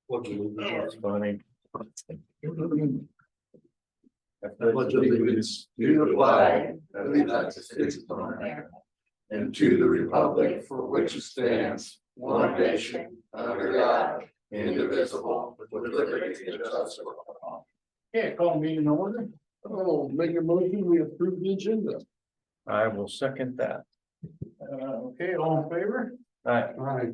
That's funny. I pledge allegiance to the flag of the United States of America and to the republic for which it stands, one nation, under God, indivisible, with liberty and justice for all. Okay, call meeting in order. Oh, make a motion, we approve the agenda. I will second that. Okay, all in favor? All right,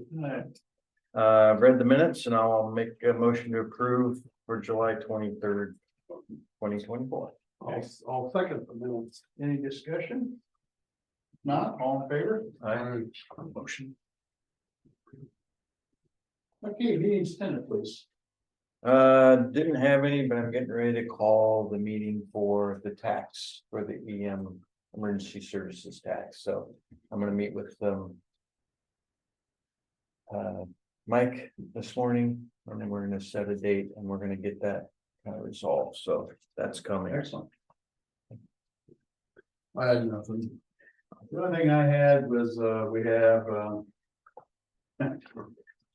Aye. read the minutes and I'll make a motion to approve for July 23rd, 2024. I'll second the minutes. Any discussion? Not, all in favor? Aye. Motion. Okay, meeting's tenant, please. Didn't have any, but I'm getting ready to call the meeting for the tax for the EM emergency services tax, so I'm gonna meet with them. Mike this morning, and then we're gonna set a date and we're gonna get that kind of resolved, so that's coming. Excellent. I had nothing. The only thing I had was, we have,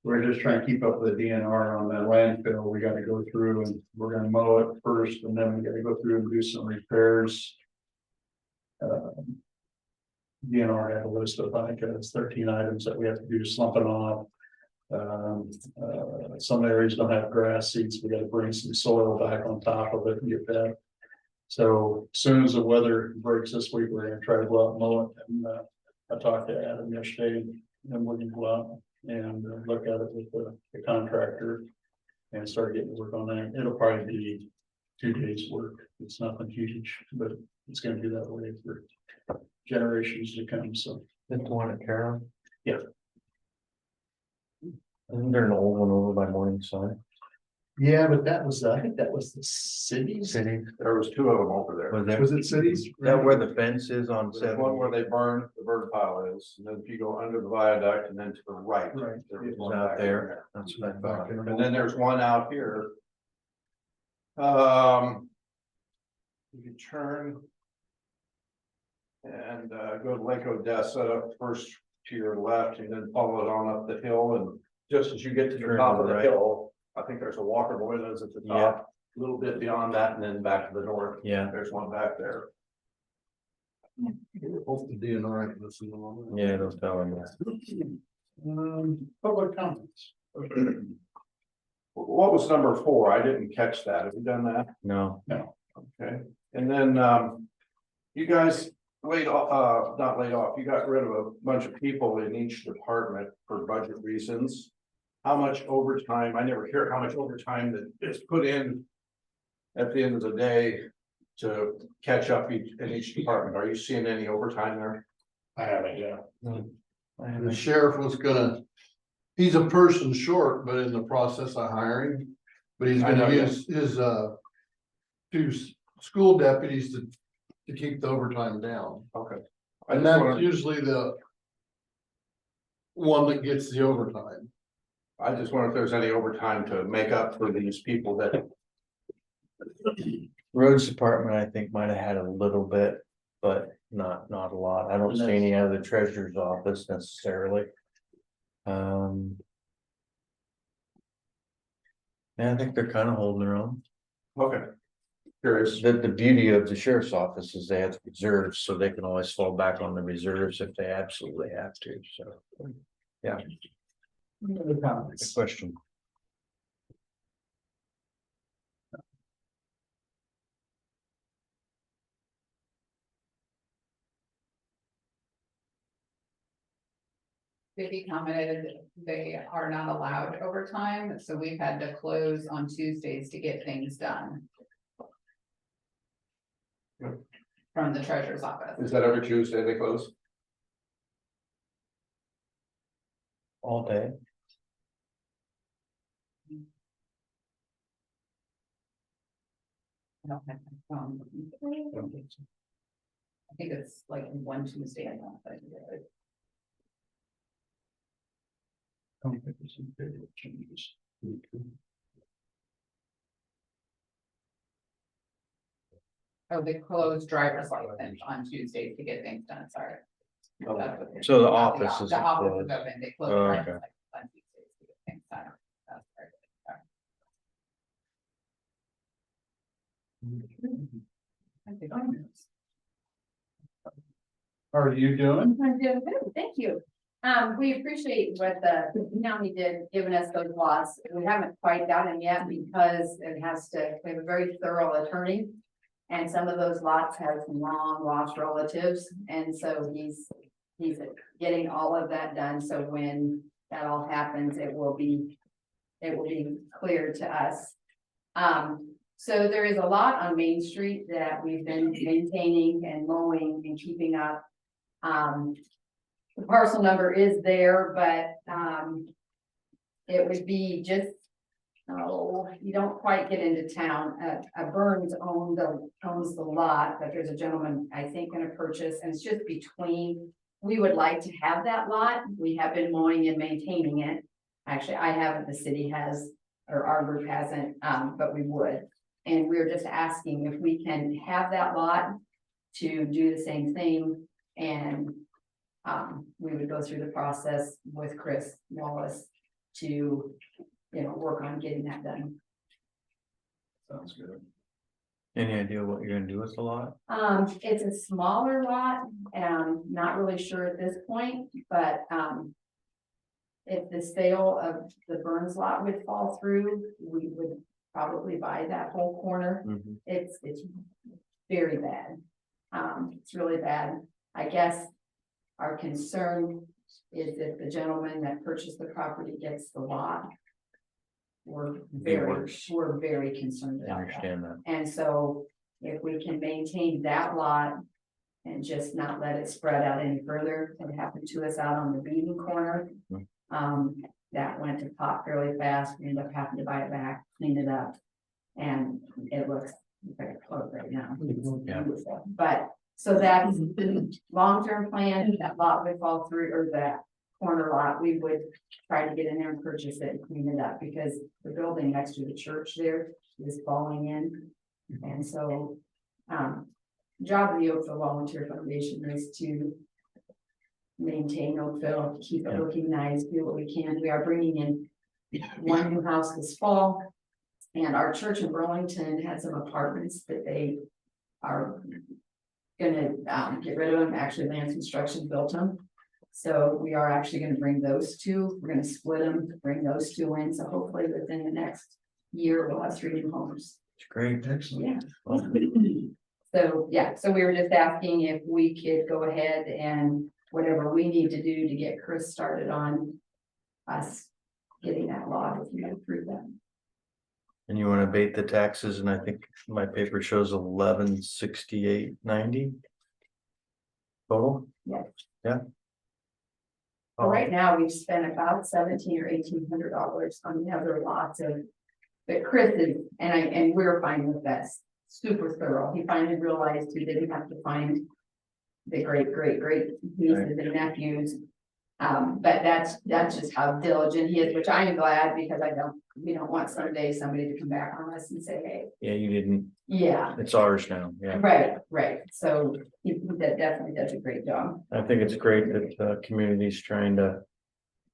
we're just trying to keep up with the DNR on that landfill. We gotta go through and we're gonna mow it first and then we gotta go through and do some repairs. DNR had a list of, I think it's 13 items that we have to do, slumping off. Some areas don't have grass seeds. We gotta bring some soil back on top of it and get that. So as soon as the weather breaks this week, we're gonna try to go out and mow it. And I talked to Adam yesterday, and we're gonna go out and look at it with the contractor and start getting to work on that. It'll probably be 2 days work. It's nothing huge, but it's gonna be that way for generations to come. So That's the one at Carroll? Yeah. Isn't there an old one over by Morningside? yeah, but that was, I think that was the cities. City? There was 2 of them over there. Was that, Was it cities? is that where the fence is on There's 7? one where they burned, the bird pile is, and then if you go under the viaduct and then to the right. Right. There was It's one out back there. That's what I thought. And then there's one out here. You can turn. And go to Lake Odessa up first to your left and then follow it on up the hill, and just as you get to the Turn top to of the the right. hill. I think there's a walker windows at the top, a little bit beyond that, and then back to the north. Yeah, There's one back there. Hope the DNR ain't listening along. yeah, those telling me. Public comments. What was number 4? I didn't catch that. Have you done that? No, Okay, and then you guys laid off, not laid off, you got rid of a bunch of people in each department for budget reasons. How much overtime, I never hear how much overtime that is put in at the end of the day to catch up in each department. Are you seeing any overtime there? I haven't, yeah. I The haven't. sheriff was gonna, he's a person short, but in the process of hiring. But he's I know, gonna yeah. use his 2 school deputies to keep the overtime down. Okay. And that's usually the one that gets the overtime. I just wonder if there's any overtime to make up for these people that, Roads department, I think might have had a little bit, but not a lot. I don't see any out of the treasurer's office necessarily. Yeah, I think they're kind of holding their own. okay. Curious. The beauty of the sheriff's office is they have reserves, so they can always fall back on the reserves if they absolutely have to, so. Yeah, Other good comments. question. Vicky commented they are not allowed overtime, so we've had to close on Tuesdays to get things done. Yep. From the treasurer's office. Is that every Tuesday they close? All day. I don't have my phone. I think it's like 1 Tuesday a month. I think it is. I don't think there's any big changes. Oh, they closed driver's license on Tuesdays to get things done, sorry. Oh. That's what they- So the not office is The office is closed. open, they closed Oh, driver's okay. license on Tuesdays to get things done. That's right. How are you doing? I'm doing good, thank you. We appreciate what the county did, giving us those lots. We haven't quite got them yet because it has to, we have a very thorough attorney. And some of those lots have some long lost relatives, and so he's getting all of that done, so when that all happens, it will be clear to us. So there is a lot on Main Street that we've been maintaining and mowing and keeping up. The parcel number is there, but, it would be just, you don't quite get into town. Burns owns the lot, but there's a gentleman, I think, gonna purchase, and it's just between, we would like to have that lot. We have been mowing and maintaining it. Actually, I haven't, the city has, or our group hasn't, but we would. And we're just asking if we can have that lot to do the same thing, and we would go through the process with Chris Wallace to, work on getting that done. Sounds good. Any idea what you're gonna do with the lot? It's a smaller lot, not really sure at this point, but, if the sale of the Burns lot would fall through, we would probably buy that whole corner. Mhm. It's very bad. It's really bad. I guess our concern is if the gentleman that purchased the property gets the lot. We're worse. very concerned I about that. understand that. And so if we can maintain that lot and just not let it spread out any further, what happened to us out on the Beaton corner. That went to pot fairly fast. We ended up having to buy it back, clean it up. And it looks very close right now. Yeah. But, so that's the long-term plan, that lot would fall through, or that corner lot, we would try to get in there and purchase it and clean it up, because the building next to the church there is falling in. And so, job of the Oakville Volunteer Foundation is to maintain Oakville, keep it looking nice, do what we can. We are bringing in one new house this fall. And our church in Burlington had some apartments that they are gonna get rid of them. Actually, Lance Construction built them. So we are actually gonna bring those two. We're gonna split them, bring those two in. So hopefully within the next year, we'll have 3 new homes. It's great. Yeah. Well, So, yeah, so we were just asking if we could go ahead and whatever we need to do to get Chris started on us getting that law, if you approve that. And you wanna abate the taxes, and I think my paper shows 1168.90. Total? Yeah. Yeah. Well, right now, we've spent about $1,700 or $1,800 on the other lots of, but Chris is, and we're fine with that, super thorough. He finally realized he didn't have to find the great nieces and nephews. But that's just how diligent he is, which I am glad, because we don't want someday somebody to come back on us and say, hey, Yeah, you didn't, yeah, it's ours now, yeah. right. So he definitely does a great job. I think it's great that the community's trying to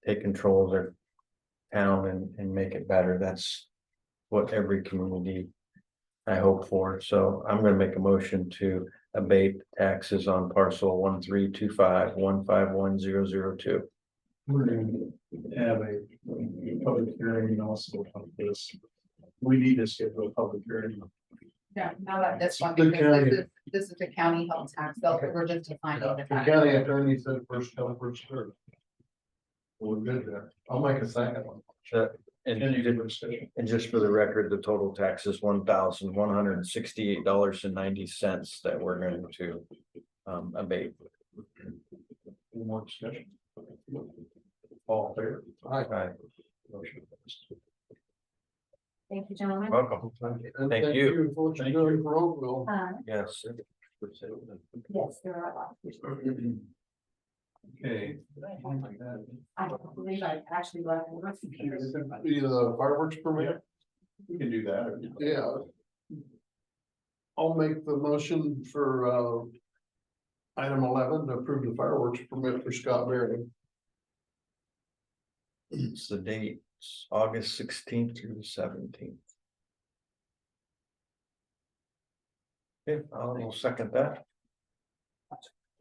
take control of their town and make it better. That's what every community I hope for. So I'm gonna make a motion to abate taxes on parcel 13251511002. We're gonna have a public hearing also on this. We need to schedule a public hearing. Yeah, now that this one, The because county. this is the county health tax bill, we're just defining the The tax. county attorney said first come, first served. We're good there. I'll make a second one. And Any you did, conversation? and just for the record, the total tax is $1,168.90 that we're going to abate. Any more discussion? All in favor? Aye. Motion passed. Thank you, gentlemen. Welcome. And Thank you. For what you're doing for Oakville. Yes. Yes, there are a lot. Okay. I believe I actually left one. Be the fireworks permit, We can do that. yeah. I'll make the motion for item 11 to approve the fireworks permit for Scott Berry. It's the date, it's August 16th through the 17th. Okay, I'll second that.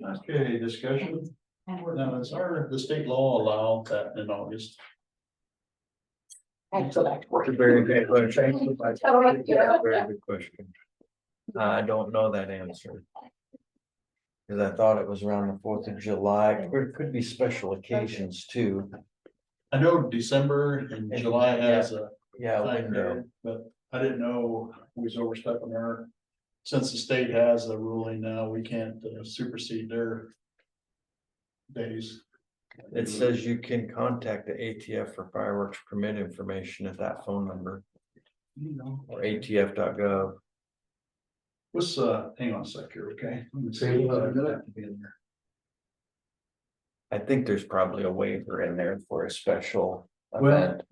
Okay, discussion. And we're. Now, the state law allow that in August? I have to go back to work. It's a very good question. Totally, yeah. Very good question. I don't know that answer. Cause I thought it was around the 4th of July, or it could be special occasions too. I know December and July has a Yeah, time window. period, but I didn't know we was overstepping our. Since the state has a ruling now, we can't supersede their days. It says you can contact the ATF for fireworks permit information at that phone number or atf.gov. What's, hang on a sec here, okay? Let me see Okay, what I another minute. have to be in there. I think there's probably a waiver in there for a special Well, event.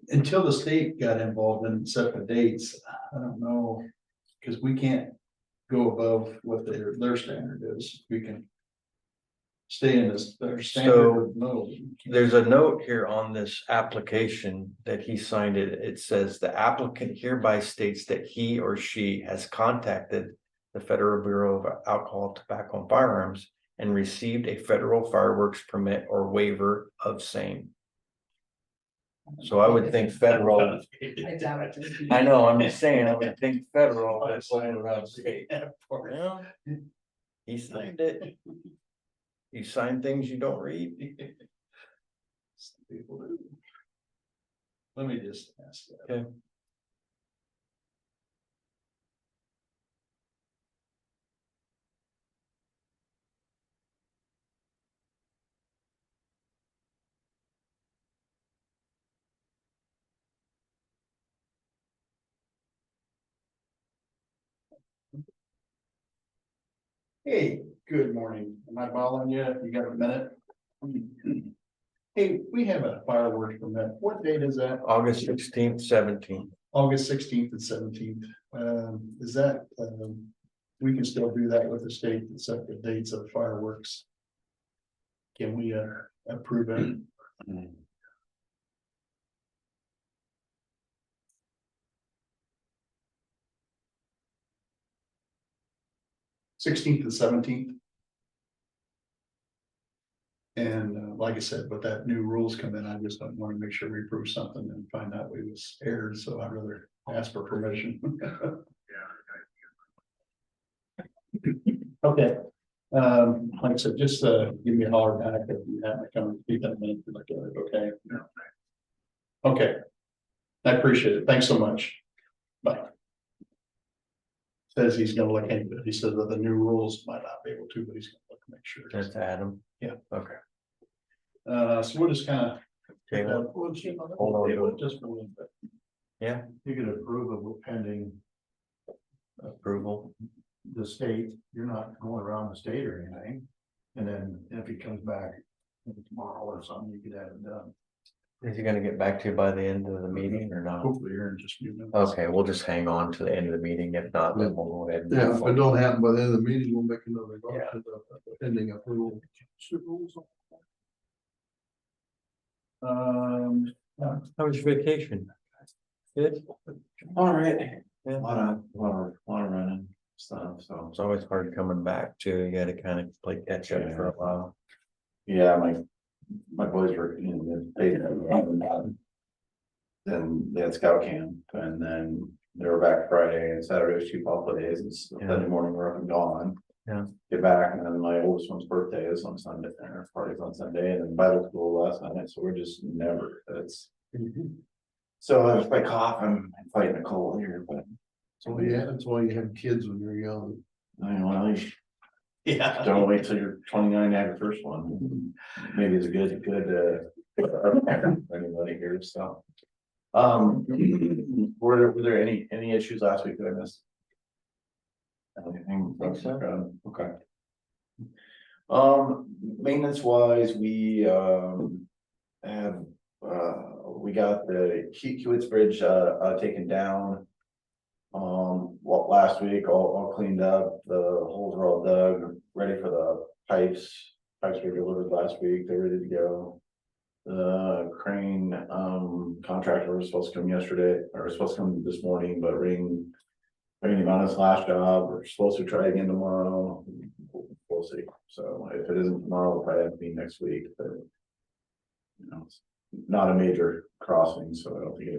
until the state got involved and set the dates, I don't know, because we can't go above what their standard is. We can stay in this, their standard mode. There's a note here on this application that he signed it. It says the applicant hereby states that he or she has contacted the Federal Bureau of Alcohol, Tobacco and Firearms and received a federal fireworks permit or waiver of same. So I would think federal, I doubt it. I know, I'm just saying, I would think federal, that's all around state. Well, he signed it. You sign things you don't read. Some people do. Let me just ask that. Okay. Hey, good morning. Am I bothering you? You got a minute? Hey, we have a fireworks permit. What date is that? August 16th, 17th. August 16th and 17th. Is that, we can still do that with the state and set the dates of fireworks. Can we, approve it? 16th and 17th. And like I said, with that new rules come in, I just don't want to make sure we approve something and find out we was aired, so I'd rather ask for permission. Okay. Like I said, just give me a holler back if you have to come and speak in a minute to look at it, okay? Okay. I appreciate it. Thanks so much. Bye. Says he's gonna look into it. He said that the new rules might not be able to, but he's gonna look to make sure. That's Adam. Yeah. Okay. So we'll just kind of. Caleb, hold on to it. Just for a little bit. Yeah, You could approve of pending approval. the state, you're not going around the state or anything. And then if he comes back tomorrow or something, you could have it done. Is he gonna get back to you by the end of the meeting or not? Hopefully here in just a few minutes. Okay, we'll just hang on to the end of the meeting. If not, then we'll go ahead. and Yeah, move if it on. don't happen by the end of the meeting, we'll make another Yeah. motion pending approval. How was your vacation? Good? All right, Yeah. a lot of running stuff, so, It's always hard coming back too. You gotta kind of play catch up for a while. yeah, my boys were, you know, then they had scout camp, and then they were back Friday and Saturday was 2 off days, and Sunday morning we're up and gone. Yeah. Get back, and then my oldest one's birthday is on Sunday, and our party's on Sunday, and then Bible school last night, so we're just never, so if I cough, I'm fighting a cold here, but. So yeah, that's why you have kids when you're young. I know, well, you Yeah. don't wait till you're 29 to have your first one. Maybe it's a good, anybody here, so. Were there any issues last week that I missed? Anything? Think so. Okay. Maintenance wise, we have, we got the Hewitt's Bridge taken down. Last week, all cleaned up, the holes are all dug, ready for the pipes. Pipes were delivered last week, they're ready to go. The crane contractor was supposed to come yesterday, or was supposed to come this morning, but rain Thinking on his last job, we're supposed to try again tomorrow. We'll see. So if it isn't tomorrow, it'll probably have to be next week, but. You know, it's not a major crossing, so I don't think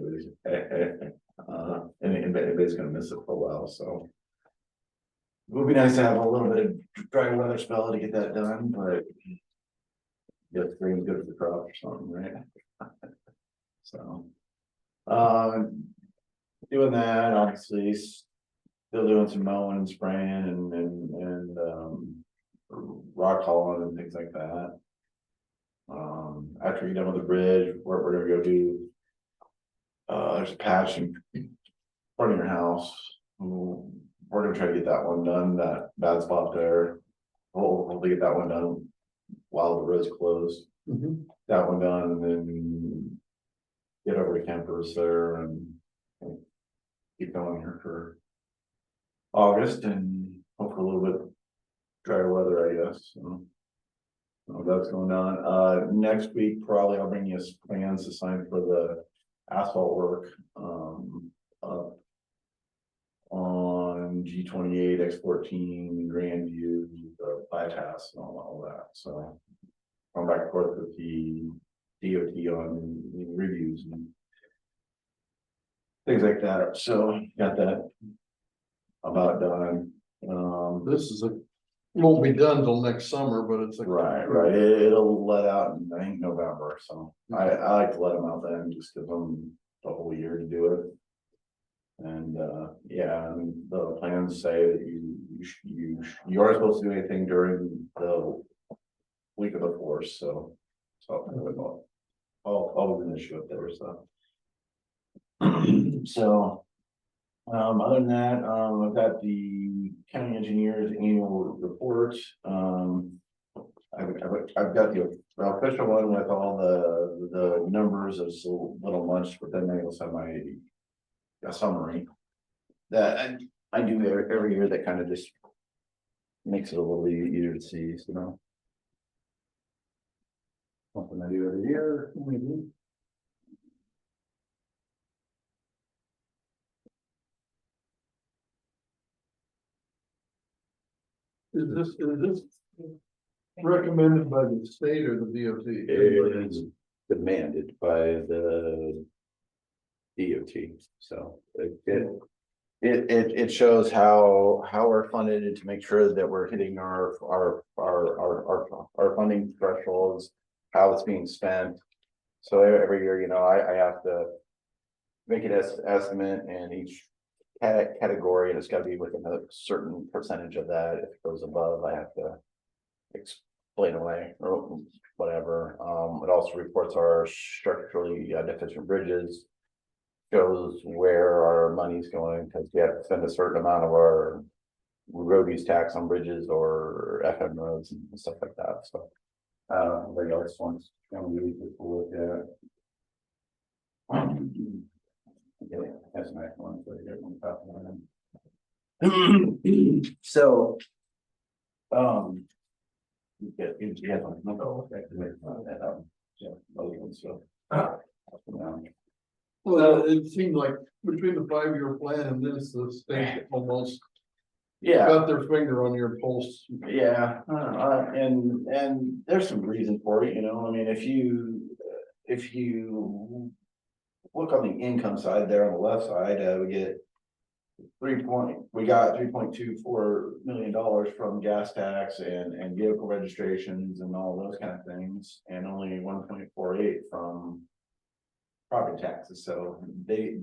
anybody's gonna miss it for a while, so. It would be nice to have a little bit of dry weather spell to get that done, but. Get spring good for the crop or something, right? So. Doing that, obviously, still doing some mowing and spraying and rock hauling and things like that. After you're done with the bridge, we're gonna go do. There's a patch in front of your house. We're gonna try to get that one done, that bad spot there. Hopefully get that one done while the road's closed. That one done and then. Get over to campers there and. Keep going here for. August and hopefully a little bit. Drier weather, I guess, so. That's going on. Next week, probably I'll bring you plans to sign for the asphalt work, up on G28, X14, Grandview, the bypass and all that, so. I'm back and forth with the DOT on the reviews and things like that, so got that about done. This is won't be done till next summer, but it's. Right, it'll let out in, I think, November, so I like to let them out then, just give them the whole year to do it. And, yeah, and the plans say that you are supposed to do anything during the week of the 4th, so. Always an issue up there, so. So. Other than that, I've got the county engineer's annual report. I've got the official one with all the numbers. It's a little much, but then they also have a summary that I do every year that kind of just makes it a little easier to see, you know. Something I do every year. Is this recommended by the state or the DOT? It is demanded by the DOT, so it shows how we're funded to make sure that we're hitting our funding thresholds, how it's being spent. So every year, you know, I have to make an estimate in each category, and it's got to be within a certain percentage of that. If it goes above, I have to explain away or whatever. It also reports our structurally deficient bridges, shows where our money's going, because we have to spend a certain amount of our road use tax on bridges or FM roads and stuff like that. So everybody else wants to look at. Okay, that's my one. So, Well, it seemed like between the 5-year plan and this, the state almost yeah, got their finger on your pulse. yeah, and there's some reason for it, you know. I mean, if you look on the income side there on the left side, we got $3.24 million from gas tax and vehicle registrations and all those kind of things, and only 1.48 from property taxes. So they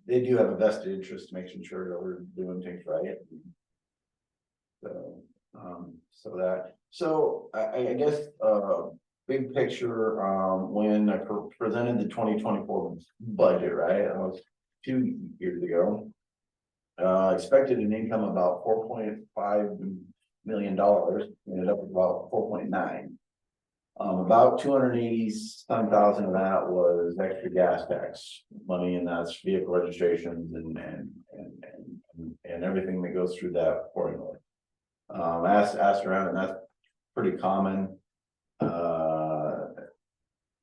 do have a vested interest to making sure that we're doing things right. So I guess big picture, when I presented the 2024 budget, right, almost 2 years ago. Expected an income about $4.5 million, ended up with about 4.9. About 280-some thousand of that was extra gas tax money, and that's vehicle registrations and everything that goes through that formula. Asked around, and that's pretty common.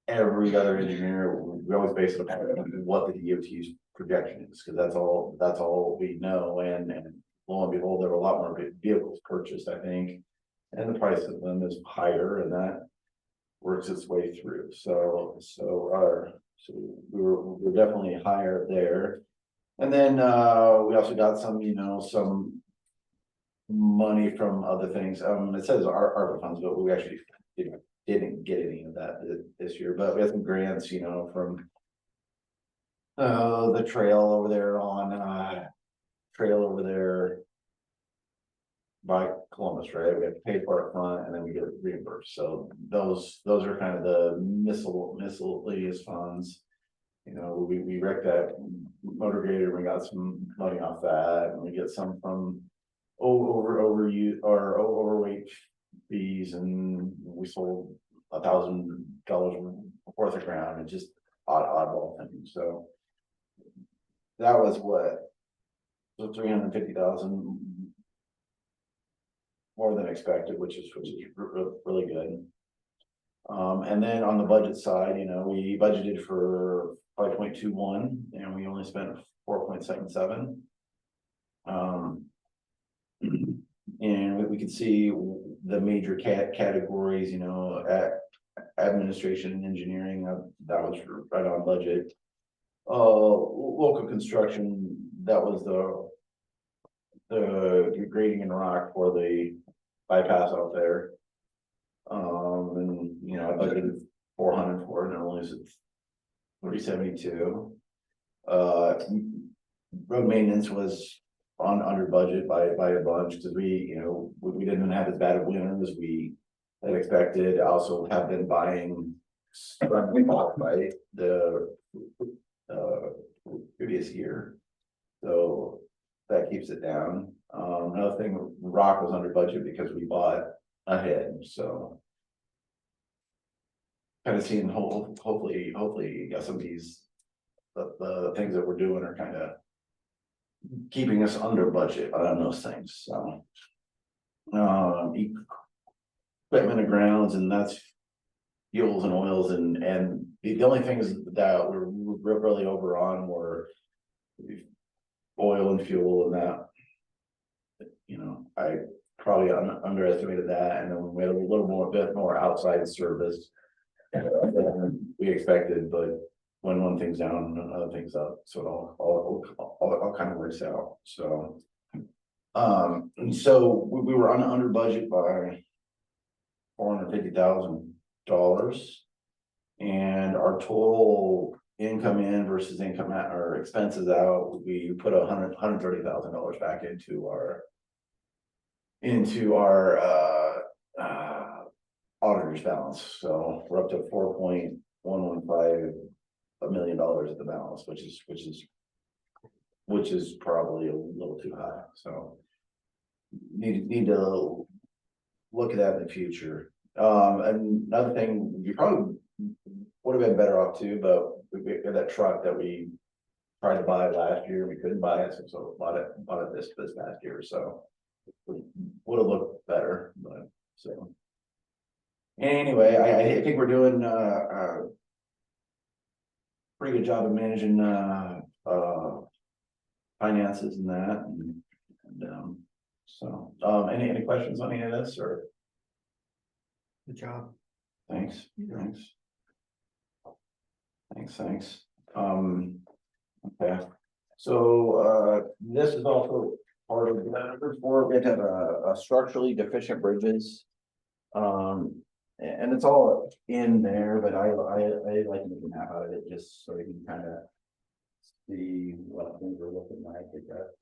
Every other engineer we always base it upon what the DOT's projection is, because that's all we know, and lo and behold, there were a lot more vehicles purchased, I think. And the price of them is higher, and that works its way through, so we're definitely higher there. And then, we also got some, some money from other things, it says our ARPA funds, but we actually didn't get any of that this year, but we had some grants, from the trail over there by Columbus, right? We have to pay for it front and then we get reimbursed. So those are kind of the miscellaneous funds. We wrecked that motor grader, we got some money off that, and we get some from overweight fees, and we sold $1,000 worth of ground, and just oddball things. So that was what, so 350,000 more than expected, which is really good. And then on the budget side, we budgeted for 5.21 and we only spent 4.77. And we could see the major categories, administration and engineering, that was right on budget. Local construction, that was the grading and rock for the bypass out there. And I budgeted 400 for it, and only is 372. Road maintenance was under budget by a bunch, because we didn't have as bad a winter as we had expected. I also have been buying by the previous year, so that keeps it down. Another thing, rock was under budget because we bought ahead, so kind of seeing hopefully some of these the things that we're doing are kind of keeping us under budget on those things. So equipment and grounds, and that's fuels and oils, and the only things that we're really over on were oil and fuel, and that I probably underestimated that, and then we had a bit more outside service than we expected, but when one thing's down, another thing's up, so it all kind of works out. So and so we were under budget by $450,000, and our total income in versus income out, or expenses out, we put $130,000 back into our auditor's balance. So we're up to $4.115 million at the balance, which is probably a little too high. So need to look at that in the future. Another thing, you probably would have been better off too, but we got that truck that we tried to buy last year, we couldn't buy it, so bought it this past year, so would have looked better, but so anyway, I think we're doing a pretty good job of managing finances and that, and so any questions on any of this, or? Good job. Thanks. Okay, so this is also part of the number 4. We have to have a structurally deficient bridges. And it's all in there, but I like to make a map out of it just so you can kind of see what things are looking like, I guess.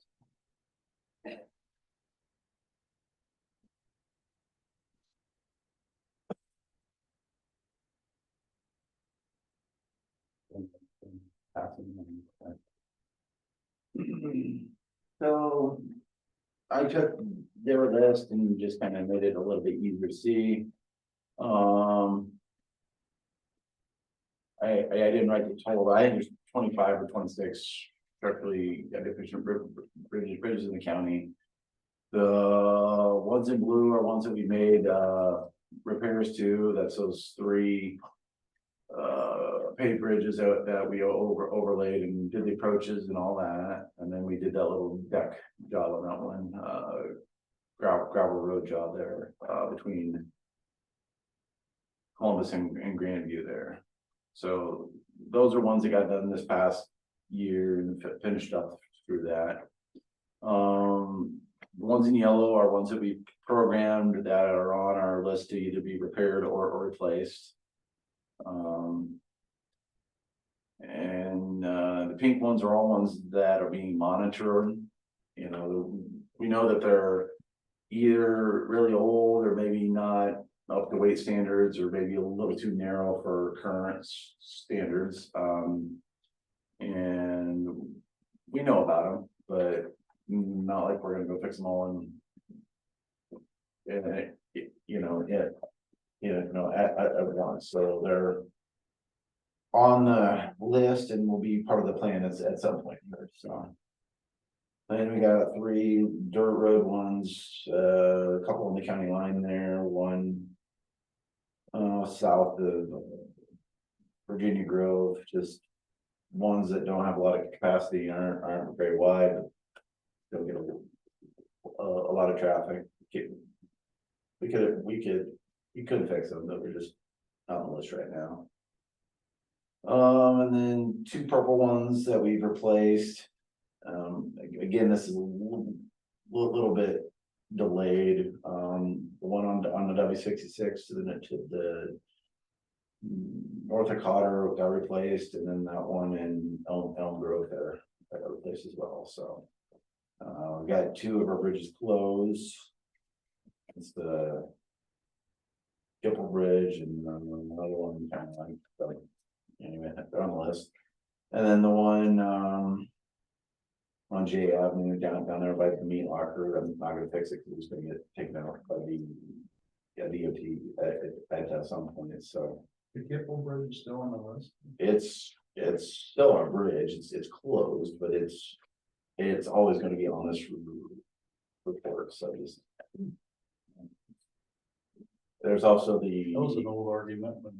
So I took their list and just kind of made it a little bit easier to see. I didn't write the title, but I think there's 25 or 26 structurally deficient bridges in the county. The ones in blue are ones that we made repairs to. That's those 3 paved bridges that we overlaid and did the approaches and all that, and then we did that little deck job on that one, gravel road job there, between Columbus and Grandview there. So those are ones that got done this past year and finished up through that. The ones in yellow are ones that we programmed that are on our list to either be repaired or replaced. And the pink ones are all ones that are being monitored. You know, we know that they're either really old or maybe not up to weight standards, or maybe a little too narrow for current standards. And we know about them, but not like we're gonna go fix them all and at once. So they're on the list and will be part of the plan at some point here, so. Then we got 3 dirt road ones, a couple on the county line there, one south of Virginia Grove, just ones that don't have a lot of capacity, aren't very wide, but don't get a lot of traffic. We could fix them, but we're just not on the list right now. And then 2 purple ones that we've replaced. Again, this is a little bit delayed. The one on the W66 to the north of Cotter got replaced, and then that one in Elm Grove there that got replaced as well. So we got 2 of our bridges closed. It's the Gipple Bridge and another one kind of like, so anyway, they're on the list. And then the one on J Avenue down there by the meat locker, I'm not gonna fix it because it's gonna get taken out by the DOT at some point. So The Gipple Bridge is still on the list. it's still a bridge. It's closed, but it's always going to be on this report. So just there's also That was an old argument, but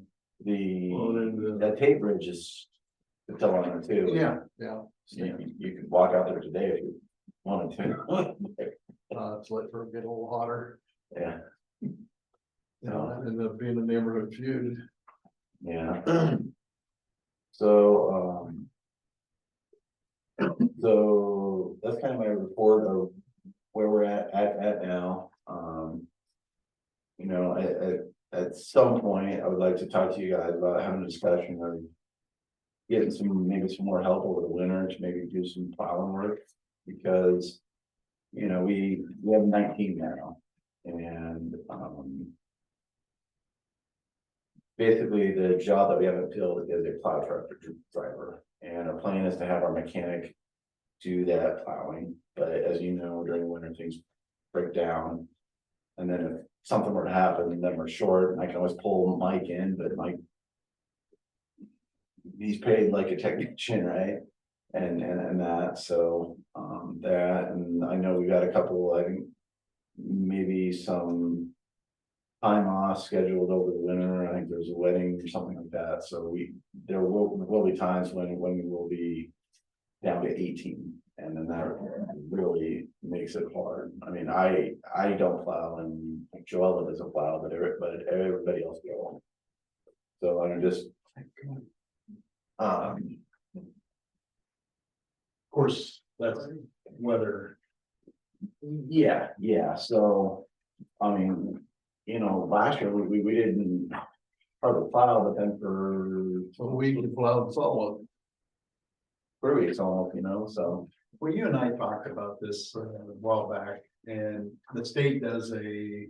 that tape bridge is still on there too. Yeah. So you could walk out there today if you wanted to. It's let for a bit a little hotter. Yeah. That ended up being a neighborhood feud. Yeah. So so that's kind of my report of where we're at now. You know, at some point, I would like to talk to you guys about having a discussion of getting maybe some more help over the winter to maybe do some plowing work, because you know we have 19 now, and basically the job that we haven't filled is a plow truck driver, and our plan is to have our mechanic do that plowing. But as you know, during winter things break down, and then if something were to happen, then we're short. I can always pull Mike in, but Mike, he's paid like a technician, right? And that, so that, and I know we got a couple, I think maybe some time off scheduled over the winter. I think there's a wedding or something like that. So there will be times when we will be down to 18, and then that really makes it hard. I mean, I don't plow, and Joella doesn't plow, but everybody else will. So I'm just of course, that's weather. yeah. So I mean, you know, last year we didn't hardly plow, but then for So we can plow solid. 3 weeks almost, you know, so. Well, you and I talked about this a while back, and the state does a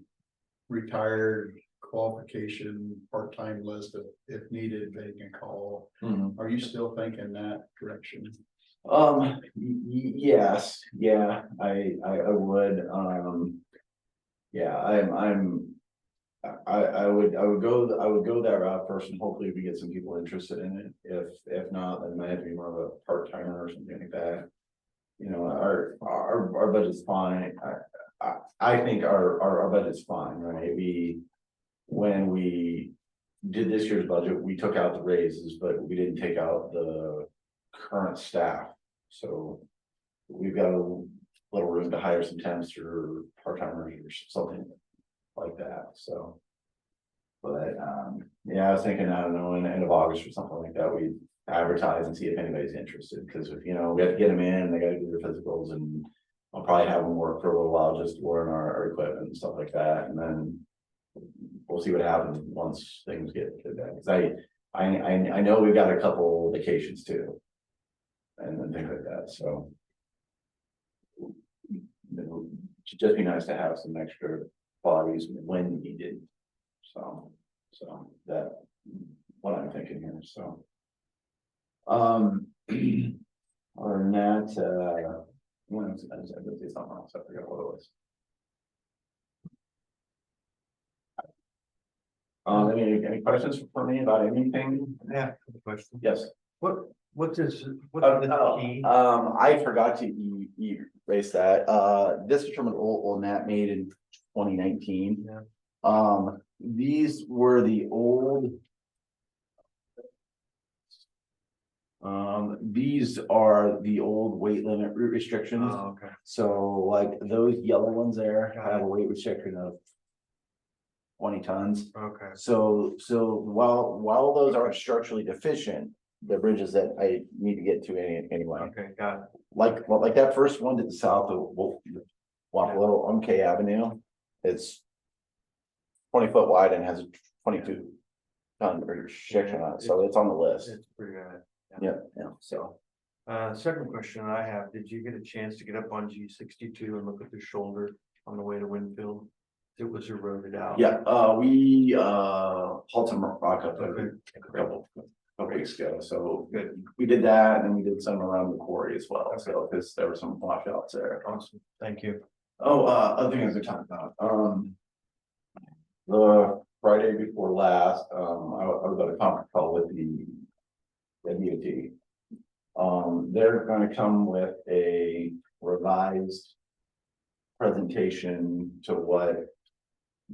retired qualification part-time list of if needed, they can call. Are you still thinking that direction? Yes, yeah, I would, yeah, I would go that route first, and hopefully we get some people interested in it. If not, then it might have to be more of a part-timer or something like that. You know, our budget's fine. I think our budget's fine, right? When we did this year's budget, we took out the raises, but we didn't take out the current staff. So we've got a little room to hire some temps or part-timers or something like that, so. But, yeah, I was thinking, I don't know, in the end of August or something like that, we advertise and see if anybody's interested, because if, you know, we have to get them in, they gotta do their physicals, and I'll probably have them work for a little while, just learn our equipment and stuff like that, and then we'll see what happens once things get to that, because I know we've got a couple vacations too. And things like that, so. It would just be nice to have some extra bodies when needed. So that, what I'm thinking here, so. Other than that, what else? I was gonna say something else, I forgot what it was. Any questions for me about anything? Yeah, good question. Yes. What's this key? I forgot to erase that. This is from an old map made in 2019. Yeah. These were the old. These are the old weight limit route restrictions. Oh, okay. So like those yellow ones there have a weight restriction of 20 tons. Okay. So while those aren't structurally deficient, the bridges that I need to get to anyway. Okay, got it. Like that first one to the south of Wapello on K Avenue, it's 20 foot wide and has a 22 ton restriction on it, so it's on the list. It's pretty bad. Yeah, so. Second question I have, did you get a chance to get up on G62 and look at the shoulder on the way to Winfield? It was eroded out. Yeah, we hauled some rock up there Okay. a couple weeks ago, so good. We did that, and then we did some around the quarry as well, so because there were some washouts there. Awesome, thank you. Oh, other things to talk about, the Friday before last, I was at a conference call with the DOT. They're gonna come with a revised presentation to what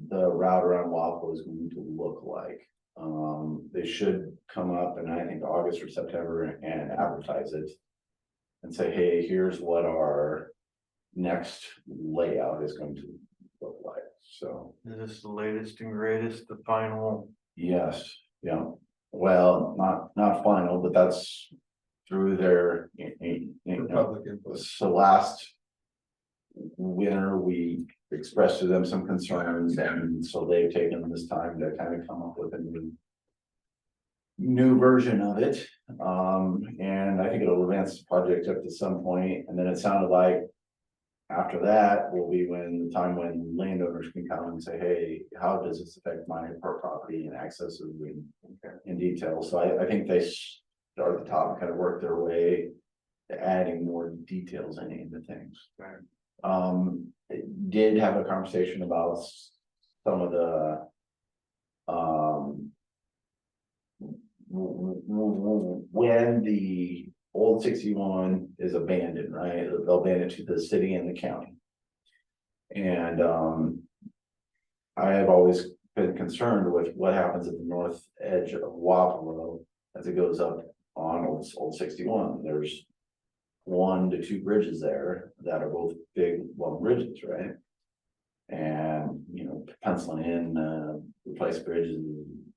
the route around Waffle is going to look like. They should come up in, I think, August or September and advertise it. And say, hey, here's what our next layout is going to look like, so. Is this the latest and greatest, the final? Yes, yeah, well, not final, but that's through their, you know, Public input. so last winter, we expressed to them some concerns, and so they've taken this time to kind of come up with a new version of it. And I think it'll advance the project up to some point, and then it sounded like after that will be when landowners can come and say, hey, how does this affect my property and access in detail? So I think they start at the top and kind of work their way to adding more details into things. Did have a conversation about some of the when the old 61 is abandoned, right? They'll abandon it to the city and the county. And I have always been concerned with what happens at the north edge of Wapello as it goes up on old 61. There's 1 to 2 bridges there that are both big, long bridges, right? And, you know, penciling in, replace bridges,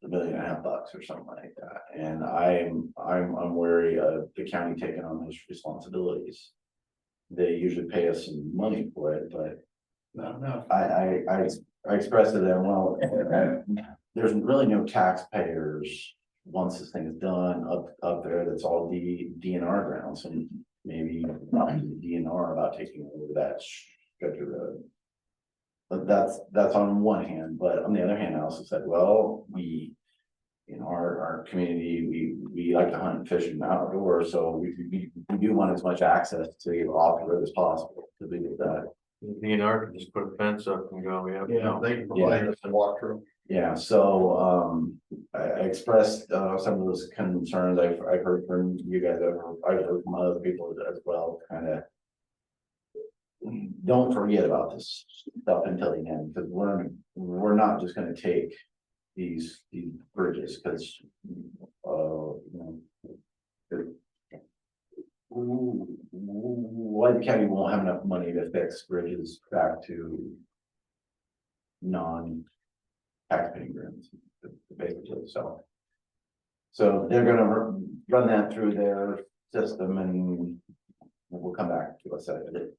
$1.5 million or something like that. And I'm wary of the county taking on those responsibilities. They usually pay us some money for it, but No. I expressed to them, well, there's really no taxpayers once this thing is done up there. That's all DNR grounds, and maybe not the DNR about taking over that stretch of road. But that's on one hand, but on the other hand, I also said, well, we, in our community, we like to hunt and fish and outdoors, so we do want as much access to off the road as possible to do that. The DNR can just put a fence up and go, yeah. Yeah, they can provide us a walkthrough. Yeah, so I expressed some of those concerns I've heard from you guys. I've heard from other people as well. Kind of don't forget about this stuff until the end, because we're not just going to take these bridges, because, White County won't have enough money to fix bridges back to non-taxpaying grants, basically, so. So they're gonna run that through their system and we'll come back to us at it.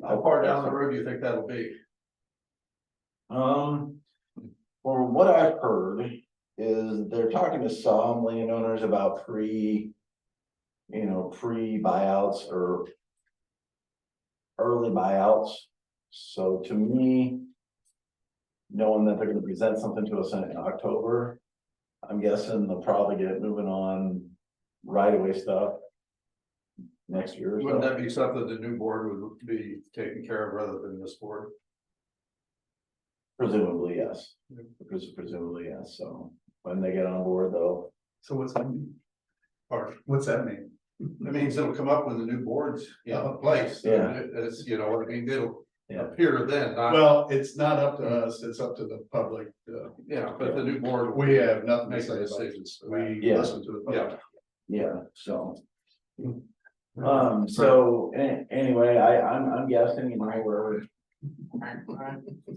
How far down the road do you think that'll be? For what I've heard is they're talking to some landowners about pre-buyouts or early buyouts. So to me, knowing that they're gonna present something to us in October, I'm guessing they'll probably get moving on right away stuff next year or so. Wouldn't that be something the new board would be taking care of rather than this board? Presumably, yes. Presumably, yes. So when they get on board though. So what's that mean? Or What's that mean? it means it'll come up when the new board's in place. Yeah. It's, you know what I mean, it'll Yeah. appear then, not, Well, it's not up to us, it's up to the public. yeah, but the new board. We have nothing to Make say the about decisions. it. We Yeah. listen to the public. Yeah, So. So anyway, I'm guessing, we're.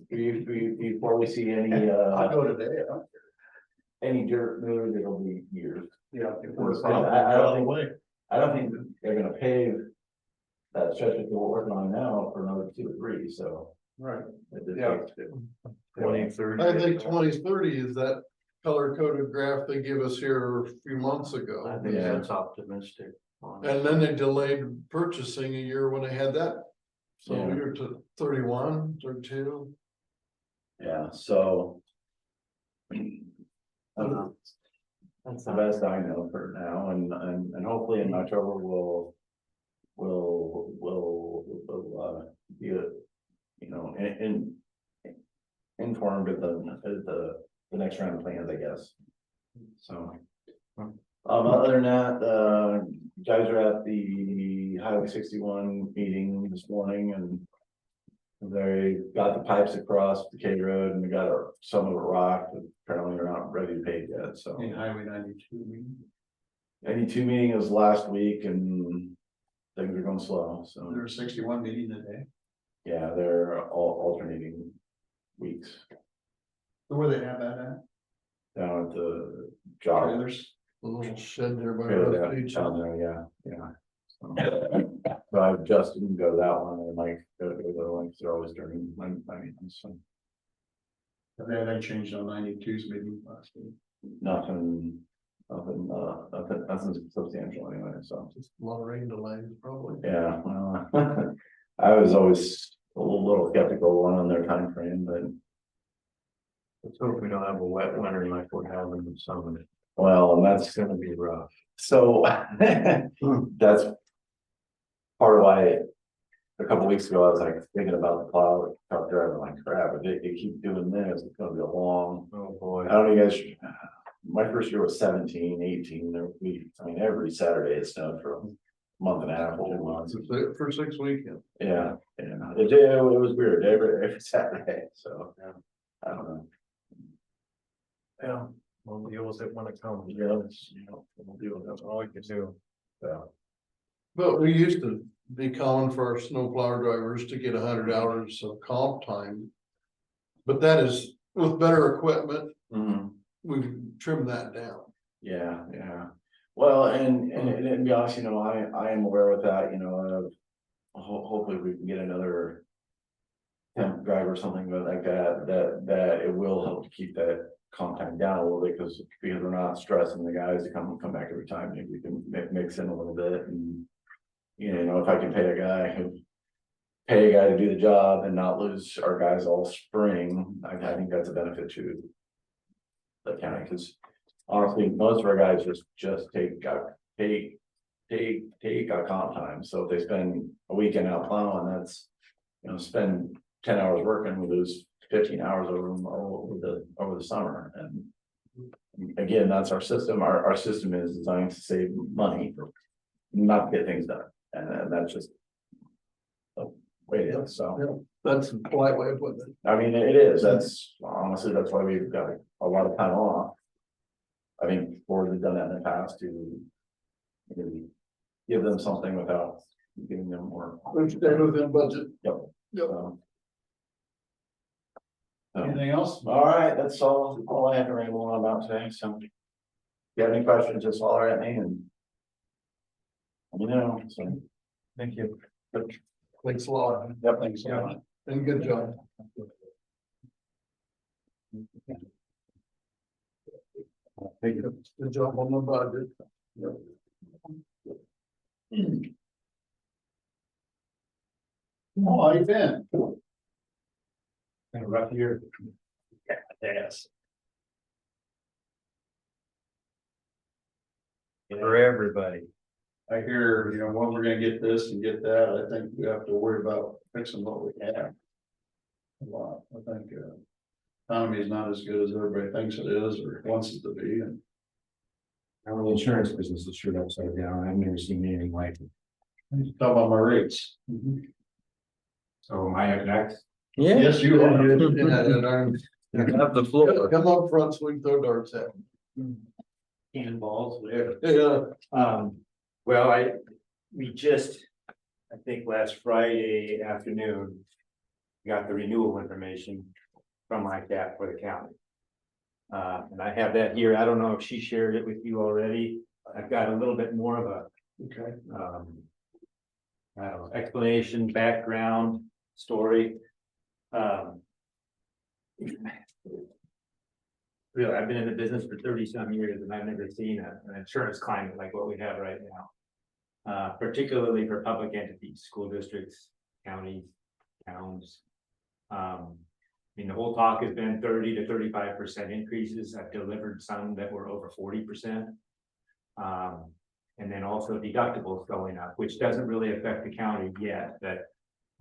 Before we see any, I'll go today. any dirt moved, it'll be years. yeah. I don't think they're gonna pave that stretch that we're working on now for another 2 or 3, so. Right, it just Yeah. takes to- 2030. I think 2030 is that color coded graph they give us here a few months I ago. think Yeah. that's optimistic. And then they delayed purchasing a year when they had that. So Yeah. you're to 31, 32. Yeah, so. That's the best I know for now, and hopefully in October we'll be, informed of the next round of plans, I guess. So. Other than that, guys are at the Highway 61 meeting this morning and. They got the pipes across the K Road and we got some of it rocked, but apparently they're not ready to pave yet, so. Highway 92 meeting. 92 meeting was last week and things are going slow, so. There's 61 meeting today. Yeah, they're all alternating weeks Where they have that at? down at the job. Trailers. A little shed there by Trailer Russ down Beach. down there, yeah. So I just didn't go that one, I might go to the other one, because they're always during my meetings, so. They changed on 92's meeting last week. Nothing substantial anyway, so. Just a lot of rain delays probably. Yeah, I was always a little skeptical on their time frame, but Let's hope we don't have a wet winter like we're having in summer. well, and that's It's gonna be rough. so. That's part of why a couple weeks ago, I was like thinking about the plow truck driver, like crap, if they keep doing this, it's gonna be a long. Oh, boy. I don't know, you guys, my first year was 17, 18, every Saturday it snowed for a month and a half, 2 months. For 6 weekends. Yeah, it was weird, every Saturday, so, I don't know. Yeah, we'll deal with it when it comes. Yeah. We'll deal with it. That's all we can do. So, But we used to be calling for our snowplow drivers to get 100 hours of comp time. But that is with better equipment, we've trimmed that down. yeah. Well, and to be honest, I am aware with that, hopefully we can get another temp driver or something like that it will help to keep that comp time down a little bit, because we're not stressing the guys to come back every time. Maybe we can mix in a little bit and, if I can pay a guy to do the job and not lose our guys all spring, I think that's a benefit to the county, because honestly, most of our guys just take comp time. So if they spend a weekend out plowing, that's, spend 10 hours working, we lose 15 hours over the summer. And again, that's our system. Our system is designed to save money, not to get things done. And that's just way it is, so. That's a polite way of putting it. I mean, it is, that's honestly, that's why we've got a lot of time off. I think boards have done that in the past to maybe give them something without giving them more. Stay within budget. Yep. Yep. So, Anything else? all right, that's all I have to ramble on about today, so. If you have any questions, just holler at me and. Let me know, so, Thank you. Thanks a lot. yep, Thanks a lot. And good job. Thank you. Good job on the budget. Oh, how you been? Been a rough year. Yes. For everybody. I hear, when we're gonna get this and get that, I think we have to worry about fixing what we have. A lot, I think, economy is not as good as everybody thinks it is or wants it to be, and Our insurance business is sure upside down. I've never seen anything like it. talk about my rates. So am I up next? Yeah. Yes, you are. Have the floor. Come up front, so we can throw darts at Cannonballs, whatever. them. Yeah. Well, we just, I think last Friday afternoon. Got the renewal information from ICAP for the county. And I have that here. I don't know if she shared it with you already. I've got a little bit more of a, Okay. I don't know, explanation, background, story. Really, I've been in the business for 30-some years and I've never seen an insurance climate like what we have right now. Particularly for public entities, school districts, counties, towns. I mean, the whole talk has been 30 to 35% increases. I've delivered some that were over 40%. And then also deductibles going up, which doesn't really affect the county yet, but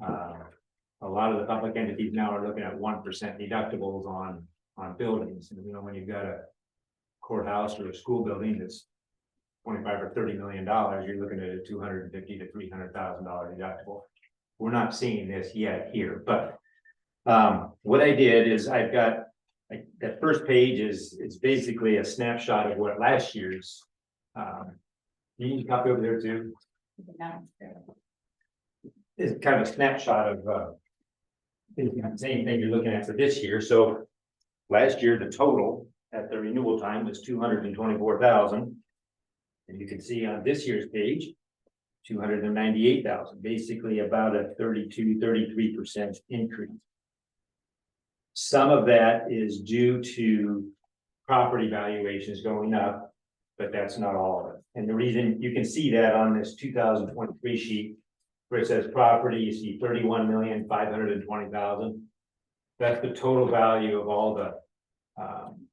a lot of the public entities now are looking at 1% deductibles on buildings. And when you've got a courthouse or a school building that's 25 or $30 million, you're looking at a $250,000 to $300,000 deductible. We're not seeing this yet here, but what I did is I've got that first page it's basically a snapshot of what last year's. You need a copy over there too. It's kind of a snapshot of the same thing you're looking at for this year. So last year, the total at the renewal time was 224,000. And you can see on this year's page, 298,000, basically about a 33% increase. Some of that is due to property valuations going up, but that's not all of it. And the reason you can see that on this 2023 sheet where it says property, you see 31,520,000. That's the total value of all the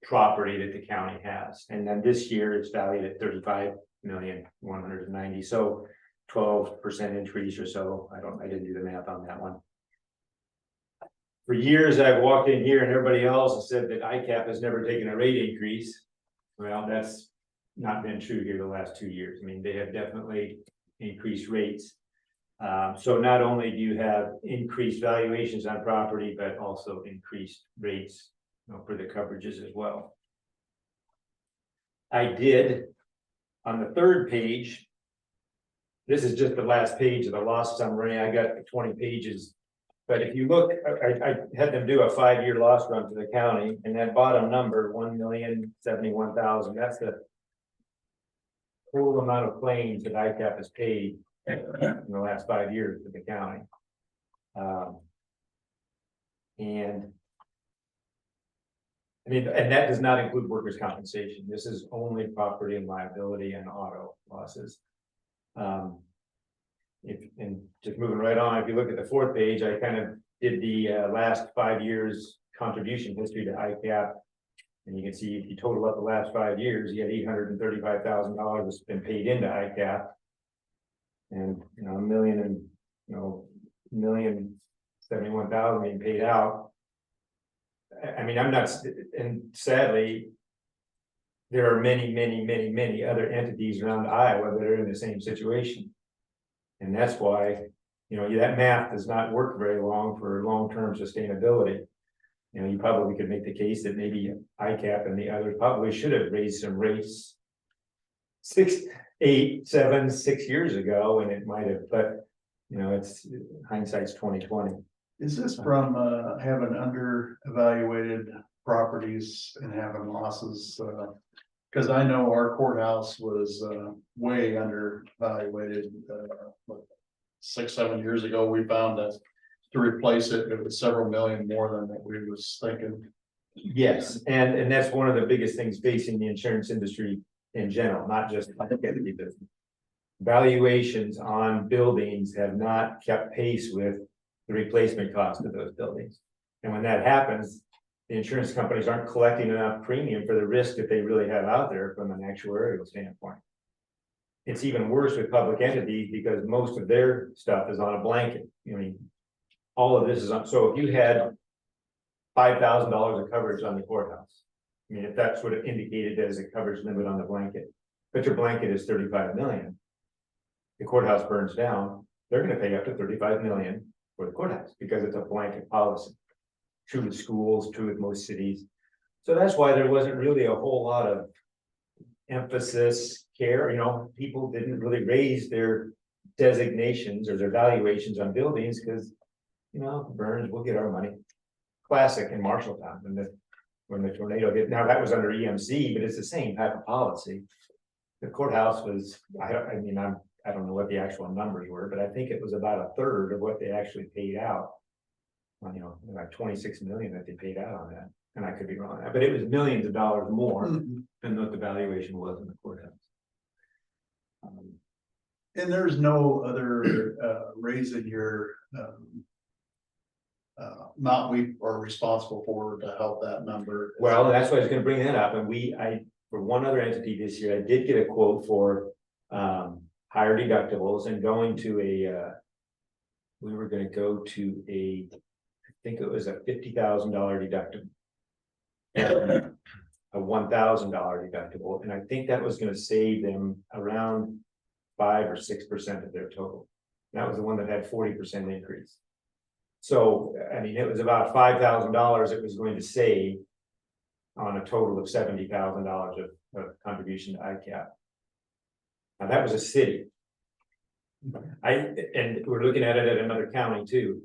property that the county has. And then this year it's valued at 35,190,000. So 12% increase or so. I didn't do the math on that one. For years, I've walked in here and everybody else has said that ICAP has never taken a rate increase. Well, that's not been true here the last 2 years. I mean, they have definitely increased rates. So not only do you have increased valuations on property, but also increased rates, for the coverages as well. I did on the third page. This is just the last page of the loss summary. I got 20 pages. But if you look, I had them do a 5-year loss run to the county, and that bottom number, 1,071,000, that's the total amount of claims that ICAP has paid in the last 5 years to the county. And that does not include workers' compensation. This is only property and liability and auto losses. And just moving right on, if you look at the fourth page, I kind of did the last 5 years contribution history to ICAP. And you can see if you total up the last 5 years, you had $835,000 that's been paid into ICAP. And $1,071,000 being paid out. I mean, I'm not, and sadly, there are many other entities around Iowa that are in the same situation. And that's why You know, that math does not work very long for long-term sustainability. You know, you probably could make the case that maybe ICAP and the others probably should have raised some rates 6 years ago, and it might have, but you know, it's hindsight's 2020. Is this from having under evaluated properties and having losses? Cause I know our courthouse was way under evaluated. 6-7 years ago, we found that to replace it, it was several million more than what we was thinking. Yes, and that's one of the biggest things facing the insurance industry in general, not just identity business. Valuations on buildings have not kept pace with the replacement cost of those buildings. And when that happens, the insurance companies aren't collecting enough premium for the risk that they really have out there from an actuarial standpoint. It's even worse with public entities because most of their stuff is on a blanket. I mean, all of this is on, so if you had $5,000 of coverage on the courthouse, I mean, if that's what it indicated as a coverage limit on the blanket, but your blanket is 35 million. The courthouse burns down, they're gonna pay up to 35 million for the courthouse because it's a blanket policy. True with schools, true with most cities. So that's why there wasn't really a whole lot of emphasis, care, you know, people didn't really raise their designations or their valuations on buildings because, you know, burns, we'll get our money. Classic in Marshalltown when the tornado hit. Now that was under EMC, but it's the same type of policy. The courthouse was, I don't know what the actual numbers were, but I think it was about a third of what they actually paid out. Well, you know, like 26 million that they paid out on that, and I could be wrong on that, but it was millions of dollars more than what the valuation was in the courthouse. And there's no other raise in your not we are responsible for to help that number. Well, that's why I was gonna bring that up, and for one other entity this year, I did get a quote for higher deductibles and going to we were gonna go to I think it was a $50,000 deductible. And a $1,000 deductible, and I think that was gonna save them around 5 or 6% of their total. That was the one that had 40% increase. So, I mean, it was about $5,000 it was going to save on a total of $70,000 of contribution to ICAP. Now, that was a city. And we're looking at it at another county too.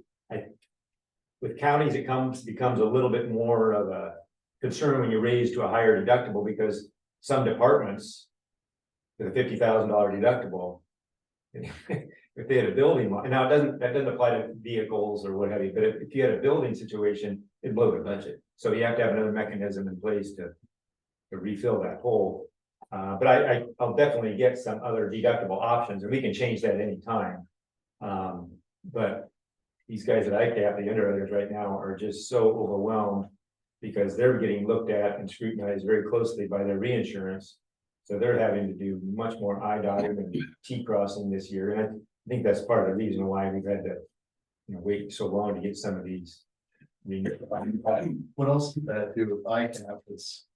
With counties, it becomes a little bit more of a concern when you raise to a higher deductible because some departments with a $50,000 deductible, if they had a building, now that doesn't apply to vehicles or what have you, but if you had a building situation, it'd blow the budget. So you have to have another mechanism in place to refill that hole. But I'll definitely get some other deductible options, and we can change that anytime. But these guys at ICAP, the underwriters right now, are just so overwhelmed because they're getting looked at and scrutinized very closely by their reinsurance. So they're having to do much more I dotting and T crossing this year. And I think that's part of the reason why we've had to, you know, wait so long to get some of these. What else did that do with ICAP that's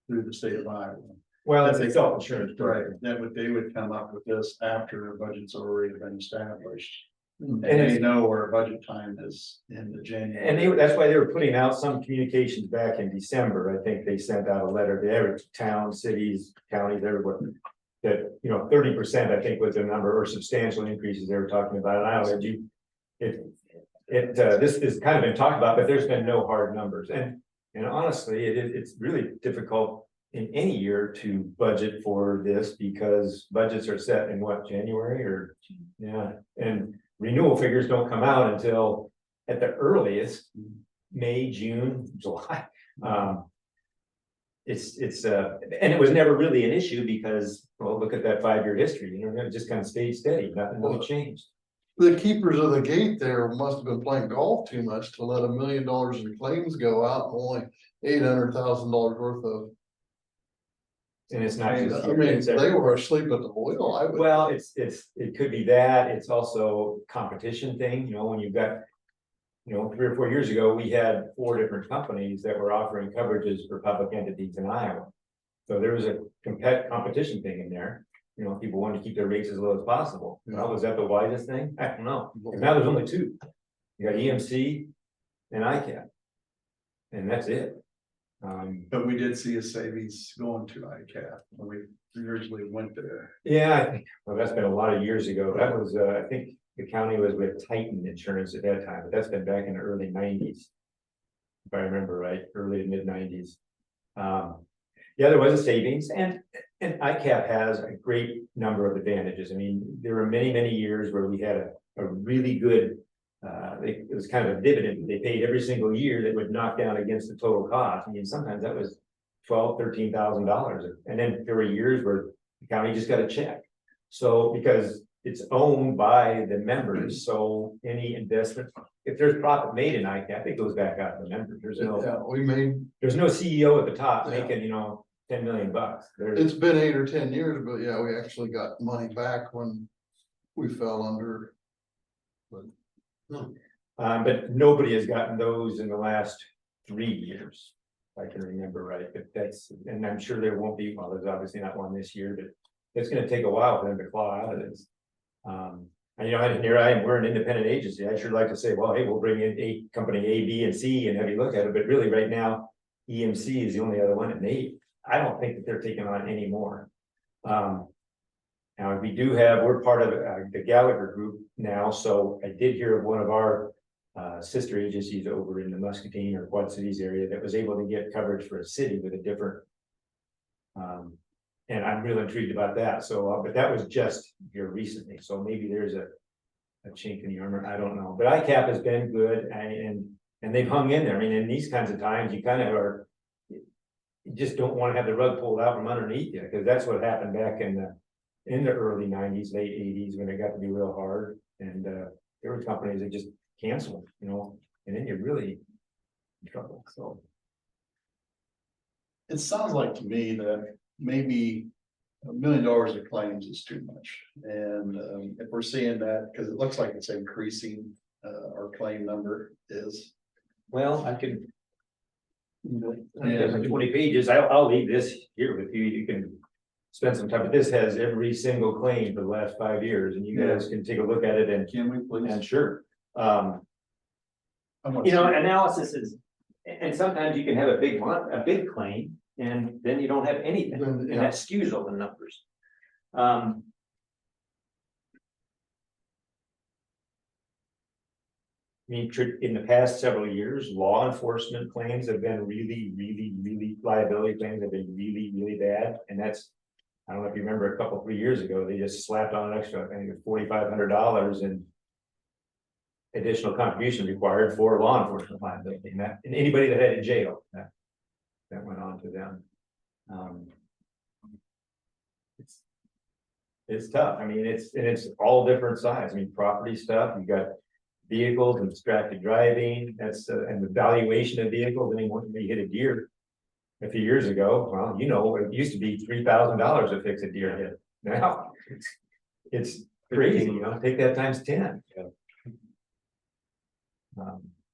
through the state of Iowa? Well, it's a self-insurance, Right, they would come up with this after budget's already been established. And it's- they know where budget time is in the January. And that's why they were putting out some communications back in December. I think they sent out a letter to every town, cities, counties, everywhere. That, you know, 30%, I think was the number, or substantial increases they were talking about. And this has kind of been talked about, but there's been no hard numbers. And honestly, it's really difficult in any year to budget for this because budgets are set in what, January or, yeah, and renewal figures don't come out until at the earliest, May, June, July. And it was never really an issue because, well, look at that 5-year history, you know, it just kind of stayed steady, nothing really changed. The keepers of the gate there must have been playing golf too much to let $1 million in claims go out and only $800,000 worth of. And it's not just. I mean, they were asleep at the wheel. Well, it could be that, it's also competition thing, you know, when you've got. You know, 3 or 4 years ago, we had 4 different companies that were offering coverages for public entities in Iowa. So there was a competition thing in there. you know, people wanted to keep their rates as low as possible. Well, was that the wisest thing? I don't know. Now there's only two. You got EMC and ICAP. And that's it. But we did see a savings going to ICAP when we originally went there. Yeah, I think, well, that's been a lot of years ago. That was, I think the county was with Titan Insurance at that time, but that's been back in the early nineties. If I remember right, early to mid nineties. Yeah, there was a savings and ICAP has a great number of advantages. I mean, there were many, many years where we had a really good, it was kind of a dividend they paid every single year that would knock down against the total cost. I mean, sometimes that was $12,000-13,000. And then there were years where the county just got a check. So because it's owned by the members, so any investment, if there's profit made in ICAP, it goes back out to the members. There's no CEO at the top making, you know, 10 million bucks. It's been 8 or 10 years, but yeah, we actually got money back when we fell under. But nobody has gotten those in the last 3 years. If I can remember right, but that's, and I'm sure there won't be, well, there's obviously not one this year, but it's gonna take a while for them to claw out of this. And you know, and here I am, we're an independent agency. I sure like to say, well, hey, we'll bring in company A, B, and C and have you look at it, but really right now, EMC is the only other one, and I don't think that they're taking on any more. Now, we do have, we're part of the Gallagher group now, so I did hear of one of our sister agencies over in the Muscatine or Quad Cities area that was able to get coverage for a city with a different. And I'm really intrigued about that, so, but that was just here recently, so maybe there's a chink in the armor, I don't know, but ICAP has been good, and they've hung in there. I mean, in these kinds of times, you kind of are, you just don't want to have the rug pulled out from underneath you, because that's what happened back in the early nineties, late eighties, when it got to be real hard, and there were companies that just canceled, you know, and then you're really in trouble, so. It sounds like to me that maybe $1 million of claims is too much. And if we're seeing that, because it looks like it's increasing, our claim number is. Well, I can. Like 20 pages, I'll leave this here with you, you can spend some time, but this has every single claim for the last 5 years, and you guys can take a look at it and. Can we please? And sure. You know, analysis is, and sometimes you can have a big claim, and then you don't have anything, and that skews all the numbers. I mean, in the past several years, law enforcement claims have been really liability claims have been really bad, and that's. I don't know if you remember a couple, 3 years ago, they just slapped on an extra, I think, $4,500 and additional contribution required for law enforcement liability, and anybody that had in jail, that went on to them. It's tough. I mean, it's all different sides. I mean, property stuff, you got vehicles and distracted driving, that's and the valuation of vehicls. I mean, when you hit a deer a few years ago, well, you know, it used to be $3,000 to fix a deer hit. Now it's crazy, you know, take that times 10.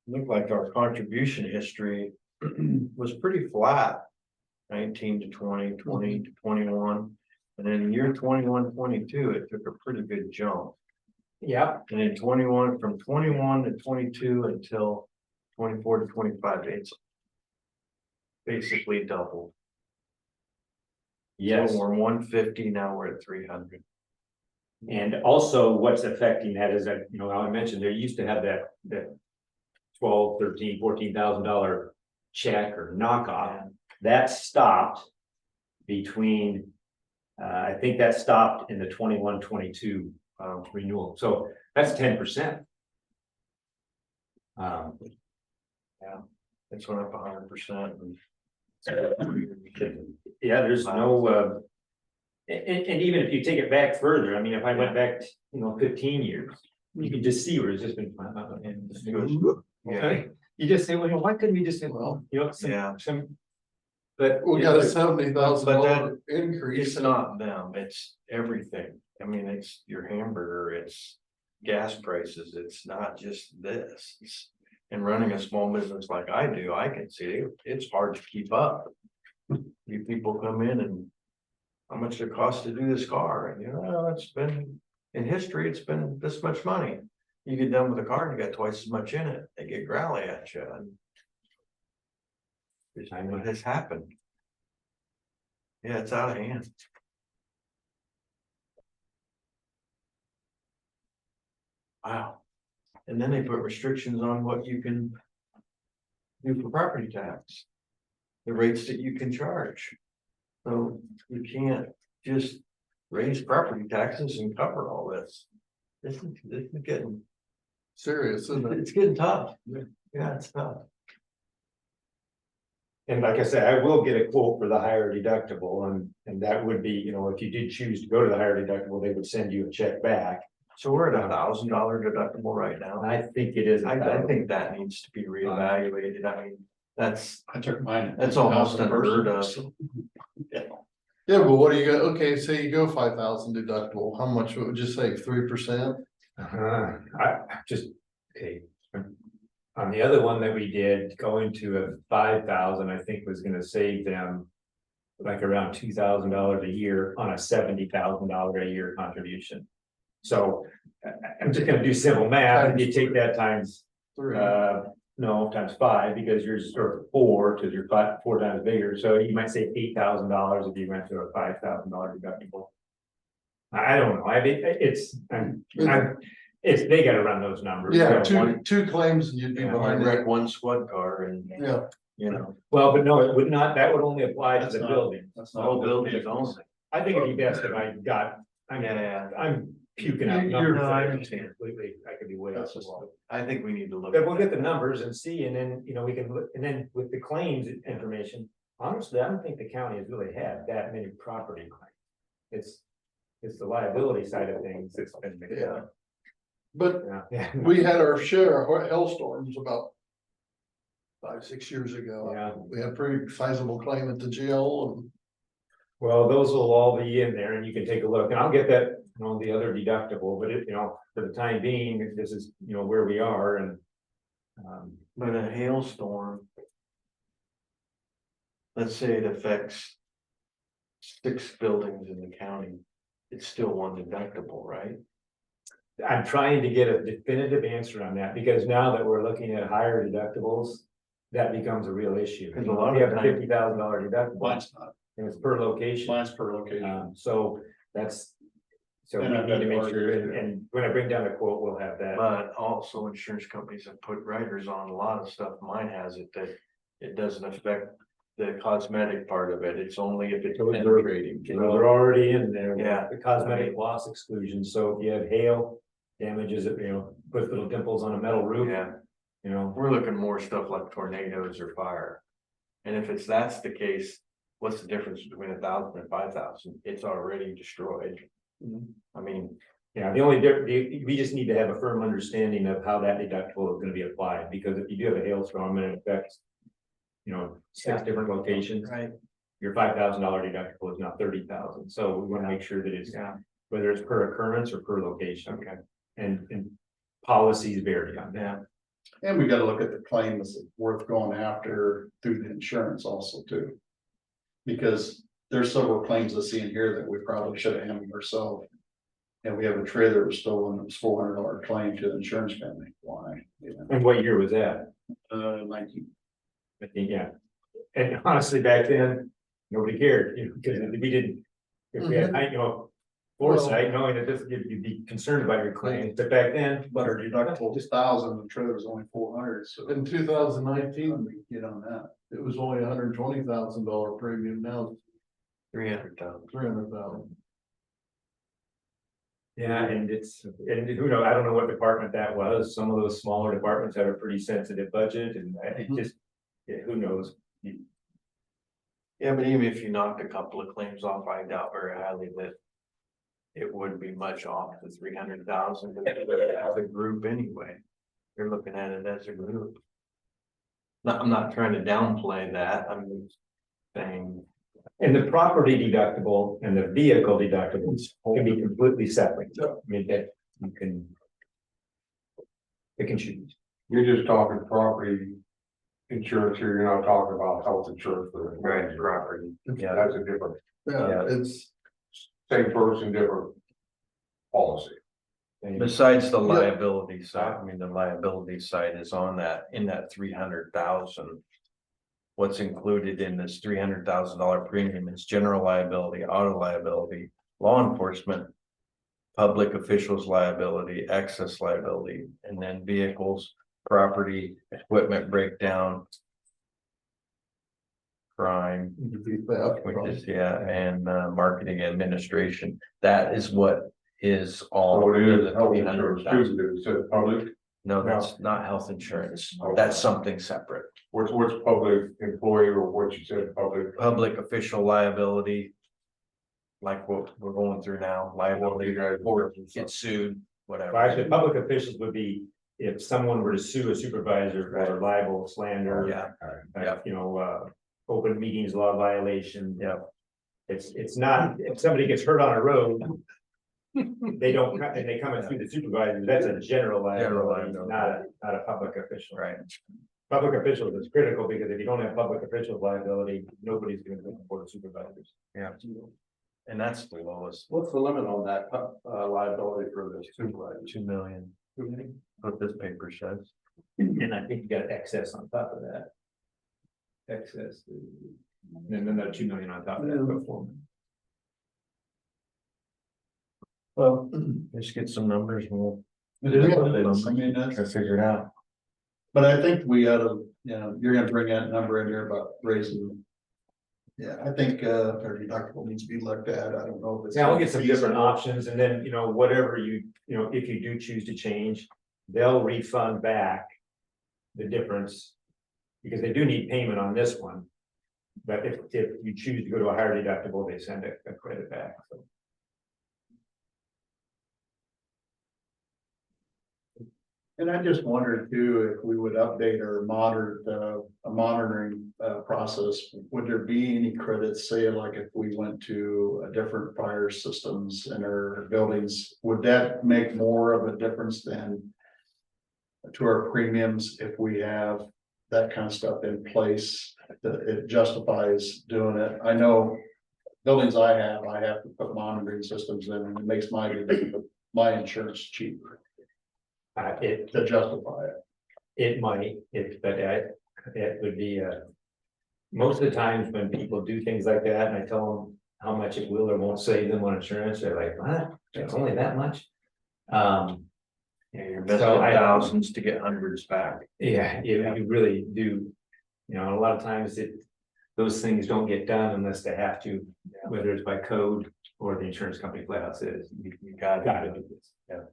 Looked like our contribution history was pretty flat. 19 to 20, 20 to 21. And then in year 21, 22, it took a pretty good jump. Yeah. And in 21, from 21 to 22 until 24 to 25, it's basically doubled. Yes. So we're 150, now we're at 300. And also what's affecting that is that, you know, I mentioned there used to have that $12, $13, $14,000 check or knockoff. That stopped between, I think that stopped in the 21-22 renewal. So that's 10%. Yeah, it's went up 100%. Yeah, there's no, and even if you take it back further, I mean, if I went back, 15 years, you can just see where it's just been. Yeah. You just say, well, why couldn't we just say, well, but We got a $70,000 but increase. it's not them, it's everything. I mean, it's your hamburger, it's gas prices, it's not just this. And running a small business like I do, I can see it's hard to keep up. You people come in and how much it costs to do this car, and well, it's been, in history, it's been this much money. You get done with a car and you got twice as much in it, they get growly at you and. What has happened? Yeah, it's out of hand. Wow. And then they put restrictions on what you can do for property tax. The rates that you can charge. So you can't just raise property taxes and cover all this. This is getting, Serious, isn't it? it's getting tough. Yeah, it's tough. And like I said, I will get a quote for the higher deductible and that would be, you know, if you did choose to go to the higher deductible, they would send you a check back. So we're at $1,000 deductible right now. I think it is. I think that needs to be reevaluated. I mean, that's I took mine. That's almost unheard of. Yeah, but what do you got? Okay, say you go 5,000 deductible, how much would you say, 3%? I just, okay. On the other one that we did, going to a 5,000, I think was gonna save them. Like around $2,000 a year on a $70,000 a year contribution. So I'm just gonna do simple math, and you take that times, no, times 5, because yours is sort of 4, because you're 4 times bigger, so you might save $8,000 if you went to a $5,000 deductible. I don't know, I mean, it's, they gotta run those numbers. Yeah, You know, two claims and you'd be I behind wreck that. one squad car and, Yeah, you know, Well, but no, it would not, that would only apply to That's the not- building. That's the not. whole building's only. I think it'd be best if I got, Yeah, I'm puking out You're- numbers. no, I that are understand. Completely, I could be way off That's the just- wall. I think we need to look. But we'll get the numbers and see, and then, you know, we can look, and then with the claims information, honestly, I don't think the county has really had that many property claims. It's the liability side of things that's been. Yeah. But Yeah. we had our share of hailstorms about 5-6 years ago. Yeah. We had pretty sizable claim at the jail and Well, those will all be in there and you can take a look, and I'll get that, you know, the other deductible, but it, you know, for the time being, this is, you know, where we are and. But a hailstorm. Let's say it affects 6 buildings in the county, it's still one deductible, right? I'm trying to get a definitive answer on that, because now that we're looking at higher deductibles, that becomes a real issue. Because a lot We of have a times- $50,000 deductible, Mine's not, and it's per location. mine's per location. So that's. So we And I've need to got make ours sure, too. and when I bring down the quote, we'll have that. But also insurance companies have put riders on a lot of stuff. Mine has it that it doesn't affect the cosmetic part of it. It's only if it's Those are- penetrating. Those are already in there. Yeah. The cosmetic loss exclusion, so if you have hail damages, you know, put little dimples on a metal roof, Yeah, you know. we're looking more stuff like tornadoes or fire. And if that's the case, what's the difference between 1,000 and 5,000? It's already destroyed. I mean, Yeah, we just need to have a firm understanding of how that deductible is gonna be applied, because if you do have a hailstorm and it affects. You know, 6 different locations, right, your $5,000 deductible is now 30,000, so we wanna make sure that it's, yeah, whether it's per occurrence or per location. okay, And policies vary on that. yeah. And we gotta look at the claims worth going after through the insurance also too. Because there's several claims I see in here that we probably should have handled ourselves. And we have a trailer that was stolen, it was $400 claim to the insurance company, why? You know, And what year was that? 19. I think, yeah, and honestly, back then, nobody cared, you know, because we didn't. If we had, you know, foresight, knowing that this, you'd be concerned about your claims, but back then. But our deductible was 1,000, the trailer was only 400, so. in 2019, we get on that. It was only $120,000 premium, now it's 300,000. 300,000. Yeah, and who knows, I don't know what department that was, some of those smaller departments have a pretty sensitive budget, and it just, yeah, who knows? Yeah, but even if you knocked a couple of claims off, I doubt very highly that. It wouldn't be much off the 300,000 as a group anyway. You're looking at it as a group. I'm not trying to downplay that, I'm just saying. And the property deductible and the vehicle deductibles can be completely separate, I mean, that you can. Pick and choose. You're just talking property insurance here, you're not talking about health insurance for. Property. Yeah, that's a different. Yeah, Yeah. it's, same person, different policy. Besides the liability side, I mean, the liability side is on that, in that 300,000. What's included in this $300,000 premium is general liability, auto liability, law enforcement, public officials liability, excess liability, and then vehicles, property, equipment breakdown, crime, which is, yeah, and marketing administration. That is what is all. So it in is the health insurance 300,000. too, it says public, No, that's not health insurance. That's something separate. what's public employee or what you said, public. Public official liability. Like what we're going through now, liability, or get sued, Well, actually, whatever. public officials would be if someone were to sue a supervisor for libel, slander. Yeah. Open meetings law violation. Yeah. It's not, if somebody gets hurt on a road. They don't, and they come and sue the supervisor, that's a general liability, not a public official. Right. Public officials is critical because if you don't have public officials liability, nobody's gonna go for the supervisors. Yeah. And that's the lowest, What's the limit on that, liability for the supervisor? 2 million. What this paper says. And I think you got excess on top of that. Excess. And then another 2 million on top of that. Before. Well, let's get some numbers and we'll It is what it is. I mean, try that's, to figure it out. but I think we ought to, you're gonna bring that number in there about raising. Yeah, I think, our deductible needs to be looked at. I don't know if it's. Yeah, we'll get some different options and then, whatever if you do choose to change, they'll refund back the difference. Because they do need payment on this one. But if you choose to go to a higher deductible, they send a credit back. So. And I just wondered too, if we would update or monitoring process, would there be any credits, say like if we went to a different fire systems in our buildings, would that make more of a difference than to our premiums if we have that kind of stuff in place, that it justifies doing it? I know buildings I have to put monitoring systems in and it makes my insurance cheaper. To justify it. It might, it would be, most of the times when people do things like that, and I tell them how much it will or won't save them on insurance, they're like, what? It's only that much? Yeah, you're missing So thousands to get hundreds back. Yeah, you really do. A lot of times those things don't get done unless they have to, whether it's by code or the insurance company flat out says, you gotta do this. Yeah.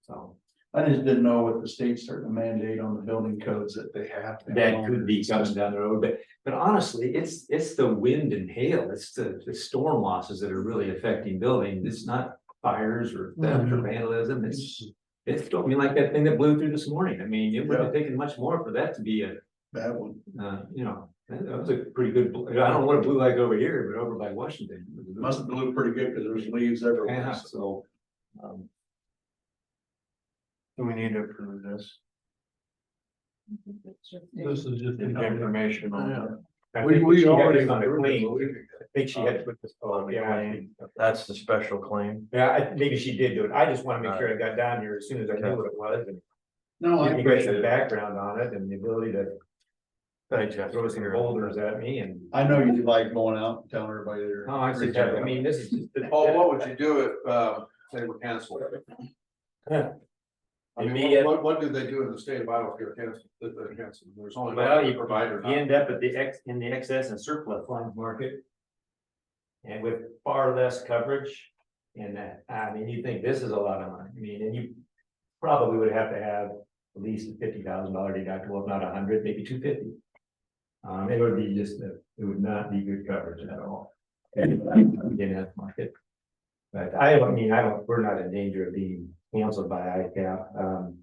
So. I just didn't know what the state's starting to mandate on the building codes that they have. to have That could be monitoring coming down the road, but honestly, it's the wind and hail, it's the storm losses that are really affecting buildings. It's not fires or theft or vandalism, it's still, I mean, like that thing that blew through this morning. I mean, it wouldn't have taken much more for that to be a, bad one. that was a pretty good, I don't know what it blew like over here, but over by Washington. Must have blew pretty good because there's leaves everywhere. Yeah, so, Do we need to approve this? This is just Information on Yeah. I We- think we she had already this on a approved it, claim. but I think she had to put this, That's the special claim. yeah, maybe she did do it. I just want to make sure I got down here as soon as I knew what it was and No, I give you guys appreciate some it. background on it and the ability to throw some boulders at me and. I know you like going out and telling everybody they're. Oh, I see. I mean, this is just. Paul, what would you do if, they were canceled? I mean, Immediate. what do they do in the state of Iowa if you're canceled, if they're canceled? There's only Well, one you provider. You end up at in the excess and surplus lines market. And with far less coverage. And I mean, you think this is a lot of money. I mean, and you probably would have to have at least a $50,000 deductible, if not 100, maybe 250. It would be it would not be good coverage at all. In that market. But we're not in danger of being canceled by ICAP.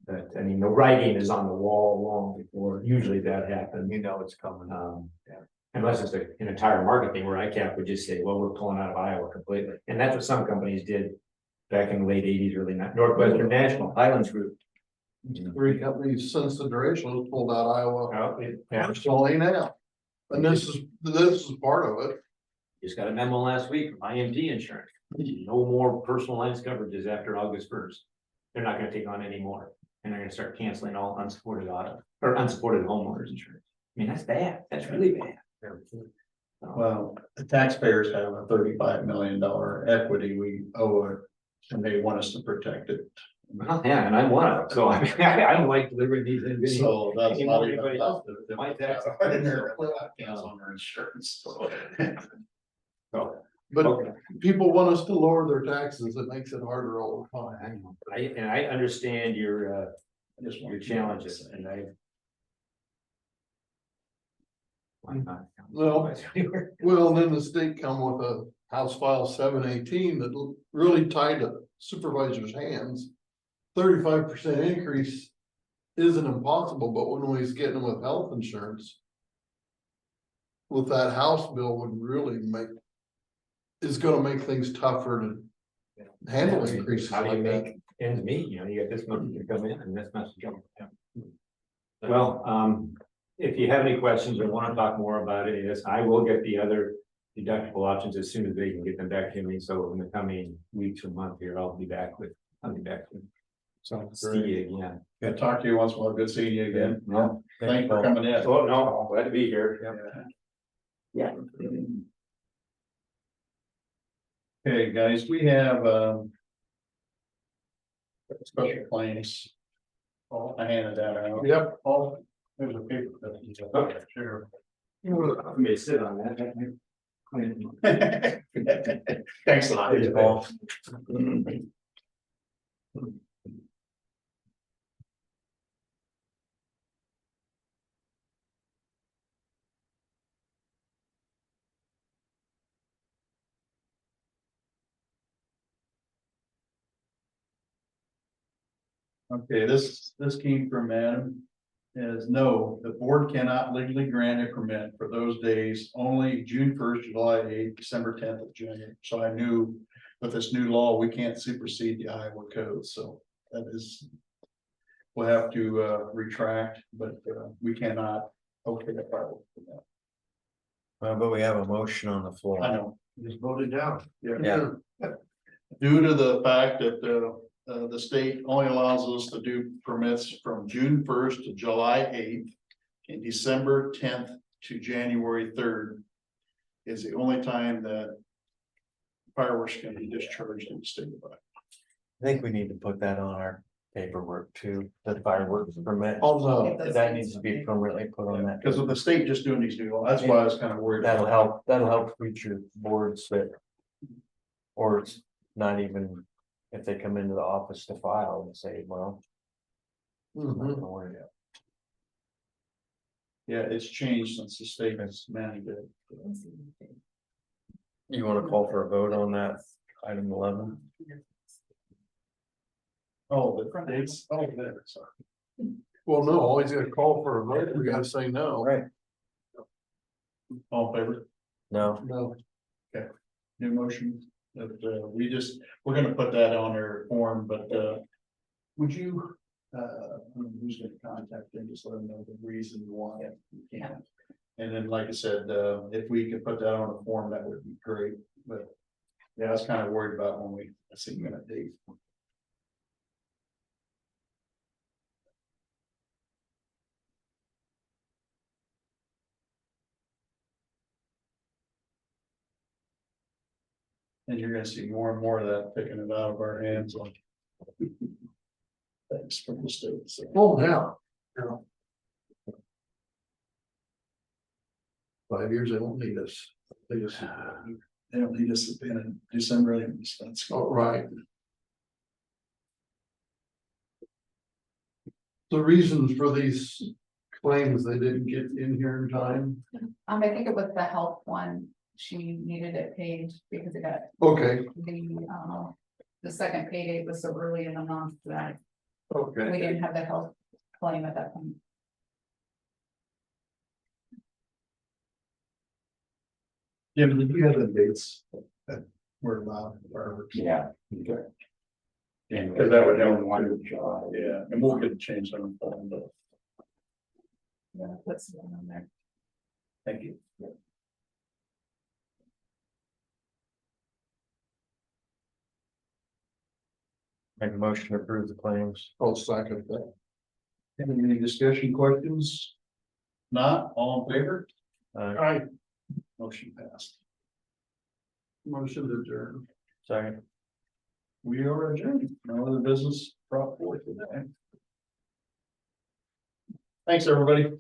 But I mean, the writing is on the wall long before usually that happens. It's coming. Unless it's an entire market thing where ICAP would just say, well, we're pulling out of Iowa completely. And that's what some companies did back in the late 80s, early Northwestern National, Highlands Group. 3 companies since the derecho pulled out Iowa. Well, Actually now. And this is part of it. Just got a memo last week from IMD Insurance, no more personal lines coverages after August 1st. They're not gonna take on any more, and they're gonna start canceling all unsupported auto, or unsupported homeowners insurance. I mean, that's bad, that's really bad. Well, the taxpayers have a $35 million equity we owe it, and they want us to protect it. Well, yeah, and I'm one of them, so I mean, I don't like delivering these individuals. So that's Any not more even anybody about else? the. My tax. On our insurance. So. So, But okay. people want us to lower their taxes, it makes it harder all the time. And I understand your I just want your to- challenges, and I. Why not? Well, Well, and then the state come with a House File 718 that really tied the supervisor's hands. 35% increase isn't impossible, but when he's getting with health insurance. With that House bill would really is gonna make things tougher to handle increases How do you like that. make ends meet, you know, you got this much to come in and this much to come out. Well, if you have any questions or wanna talk more about any of this, I will get the other deductible options as soon as they can get them back to me, so in the coming weeks or month here, I'll be back with So see you again. good to talk to you once more. Good seeing you again. No, Thanks for coming in. oh, no, glad to be here. Yeah. Okay, guys, we have, special claims. Oh, I handed that out. Yep. Oh, there's a paper. Okay, sure. I may sit on that. Thanks a lot. Thanks, Paul. Okay, this came from Adam. Is no, the board cannot legally grant a permit for those days, only June 1st, July 8th, December 10th of January. So I knew with this new law, we can't supersede the Iowa code, so that is. We'll have to retract, but we cannot. Okay, that part. But we have a motion on the floor. I know. Just voted down. Yeah. Due to the fact that the state only allows us to do permits from June 1st to July 8th. And December 10th to January 3rd. Is the only time that. Fireworks can be discharged in the state of Iowa. I think we need to put that on our paperwork too, the fireworks permit. Also, That needs to be permanently put on that. because of the state just doing these new laws, that's why I was kind of worried. That'll help future boards that. Or it's not even, if they come into the office to file and say, well. I'm not gonna worry about Yeah, it's changed since the state has mandated. it. You wanna call for a vote on that, item 11? Oh, the dates, oh, there, sorry. Well, no, always gotta call for a vote, we gotta say no. Right. All in favor? No, No. New motion that we're gonna put that on their form, but would you, who's gonna contact them, just let them know the reason why you can't. And then, like I said, if we could put that on the form, that would be great, but yeah, I was kind of worried about when we, I see you in a date. And you're gonna see more and more of that picking it out of our hands on. Thanks from the state. So. Oh, yeah. 5 years, they won't need us. They just. They don't need us in December anyways. That's Oh, right. The reasons for these claims they didn't get in here in time. I think it was the health one, she needed it paid because it got Okay, the second payday was so early in the month that we okay. didn't have the health claim at that point. Yeah, but you have the dates that were allowed. Fireworks. Yeah. Okay. Because that would help one to July, yeah, and we'll get it changed on the phone, but Yeah, that's the one on there. thank you. Make a motion to approve the claims. I'll second that. Any discussion, questions? Not, all in favor? Aye. Motion passed. Motion to adjourn. Second. We are adjourned. No other business brought forth today. Thanks, everybody.